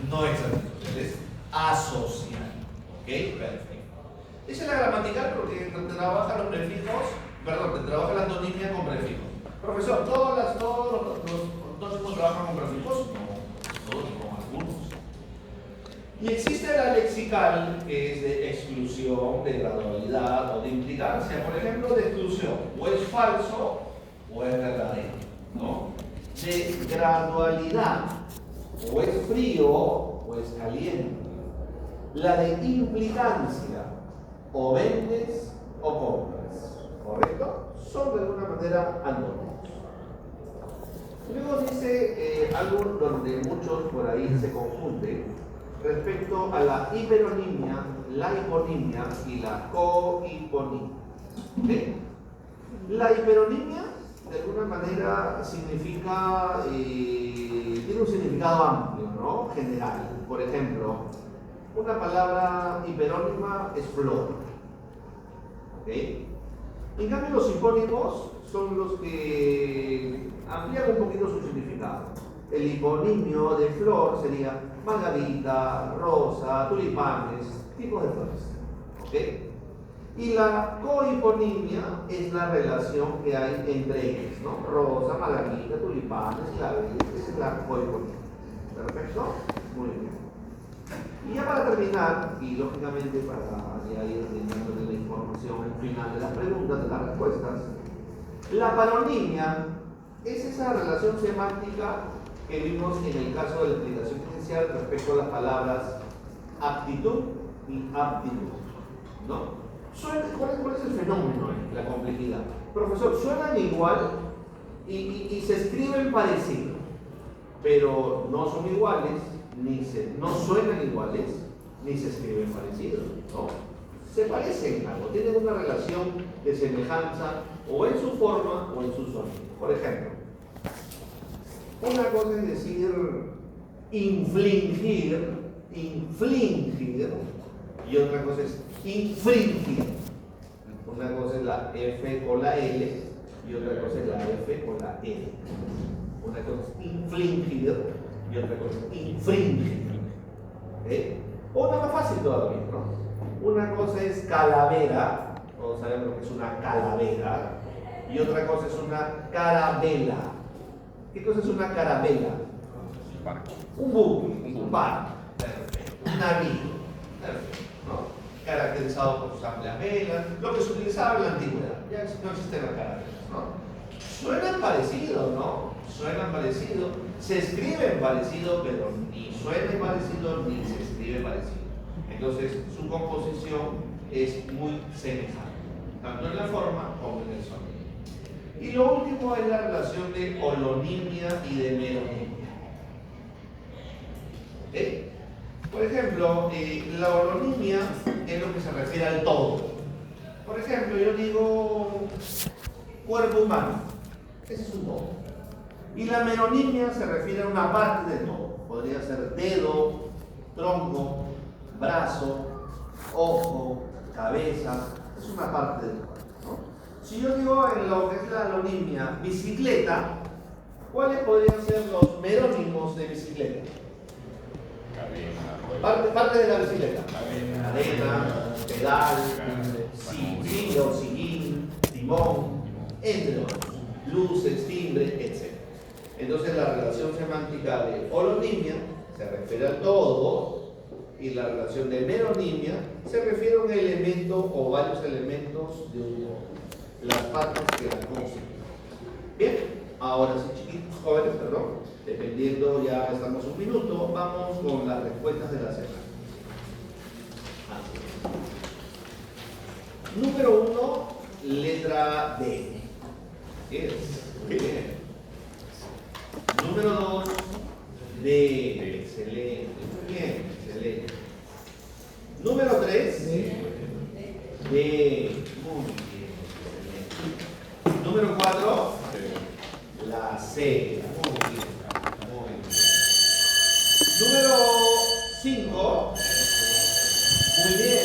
No es antisocial, es asocial. ¿Ok? Perfecto. Esa es la gramatical porque te trabaja los prefijos, te trabaja la antonimia con prefijos. Profesor, todos los antónimos trabajan con prefijos? No, todos con algunos. Y existe la lexical, que es de exclusión, de gradualidad o de implicancia. Por ejemplo, de exclusión, o es falso o es verdadero, ¿no? De gradualidad, o es frío o es caliente. La de implicancia, o vendes o compras, ¿correcto? Son de alguna manera antónimos. Luego dice algo donde muchos por ahí se confunden respecto a la hiperonimia, la hiponimia y la cohiponimia. ¿Okay? La hiperonimia de alguna manera significa, tiene un significado amplio, ¿no? General. Por ejemplo, una palabra hiperónima es flor. ¿Ok? En cambio, los hipónimos son los que amplían un poquito su significado. El hiponimio de flor sería margarita, rosa, tulipanes, tipos de flores. ¿Ok? Y la cohiponimia es la relación que hay entre ellas, ¿no? Rosa, margarita, tulipanes, claveles, esa es la cohiponimia. ¿Perfecto? Muy bien. Y ya para terminar, y lógicamente para ya ir dándole la información al final de las preguntas, de las respuestas, la paronimia es esa relación semántica que vimos en el caso de la explicación inicial respecto a las palabras aptitud y aptitud, ¿no? ¿Cuál es el fenómeno ahí? La complejidad. Profesor, suenan igual y se escriben parecido, pero no son iguales, no suenan iguales, ni se escriben parecidos, ¿no? Se parecen algo, tienen una relación de semejanza o en su forma o en su sonido. Por ejemplo, una cosa es decir infligir, y otra cosa es infringir. Una cosa es la F con la L y otra cosa es la F con la L. Una cosa es infligir y otra cosa es infringir. ¿Okay? O una más fácil todavía, ¿no? Una cosa es calavera, todos sabemos lo que es una calavera, y otra cosa es una carabela. ¿Qué cosa es una carabela? Un buque, un barco, un navío, ¿no? Caracterizado por sus amplias velas, lo que se utilizaba en la antigüedad. Ya no existen las carabelas, ¿no? Suenan parecidos, ¿no? Suenan parecidos, se escriben parecido, pero ni suena parecido ni se escribe parecido. Entonces, su composición es muy semejante, tanto en la forma como en el sonido. Y lo último es la relación de holonimia y de meronimia. ¿Okay? Por ejemplo, la holonimia es lo que se refiere al todo. Por ejemplo, yo digo cuerpo humano, ese es un todo. Y la meronimia se refiere a una parte del todo. Podría ser dedo, tronco, brazo, ojo, cabeza, es una parte del cuerpo, ¿no? Si yo digo en lo que es la holonimia bicicleta, ¿cuáles podrían ser los merónimos de bicicleta? Parte de la bicicleta. Cadena, pedal, sillín, timón, entre otros. Luces, timbre, etc. Entonces la relación semántica de holonimia se refiere al todo y la relación de meronimia se refiere a un elemento o varios elementos de un todo. Las partes que la constituyen. Bien, ahora sí, chiquitos, jóvenes, perdón. Dependiendo, ya estamos un minuto, vamos con las respuestas de la semana. Número 1, letra D. Bien, muy bien. Número 2, D. Excelente, muy bien, excelente. Número 3, D. Muy bien, excelente. Número 4, la C. Muy bien. Número 5, muy bien.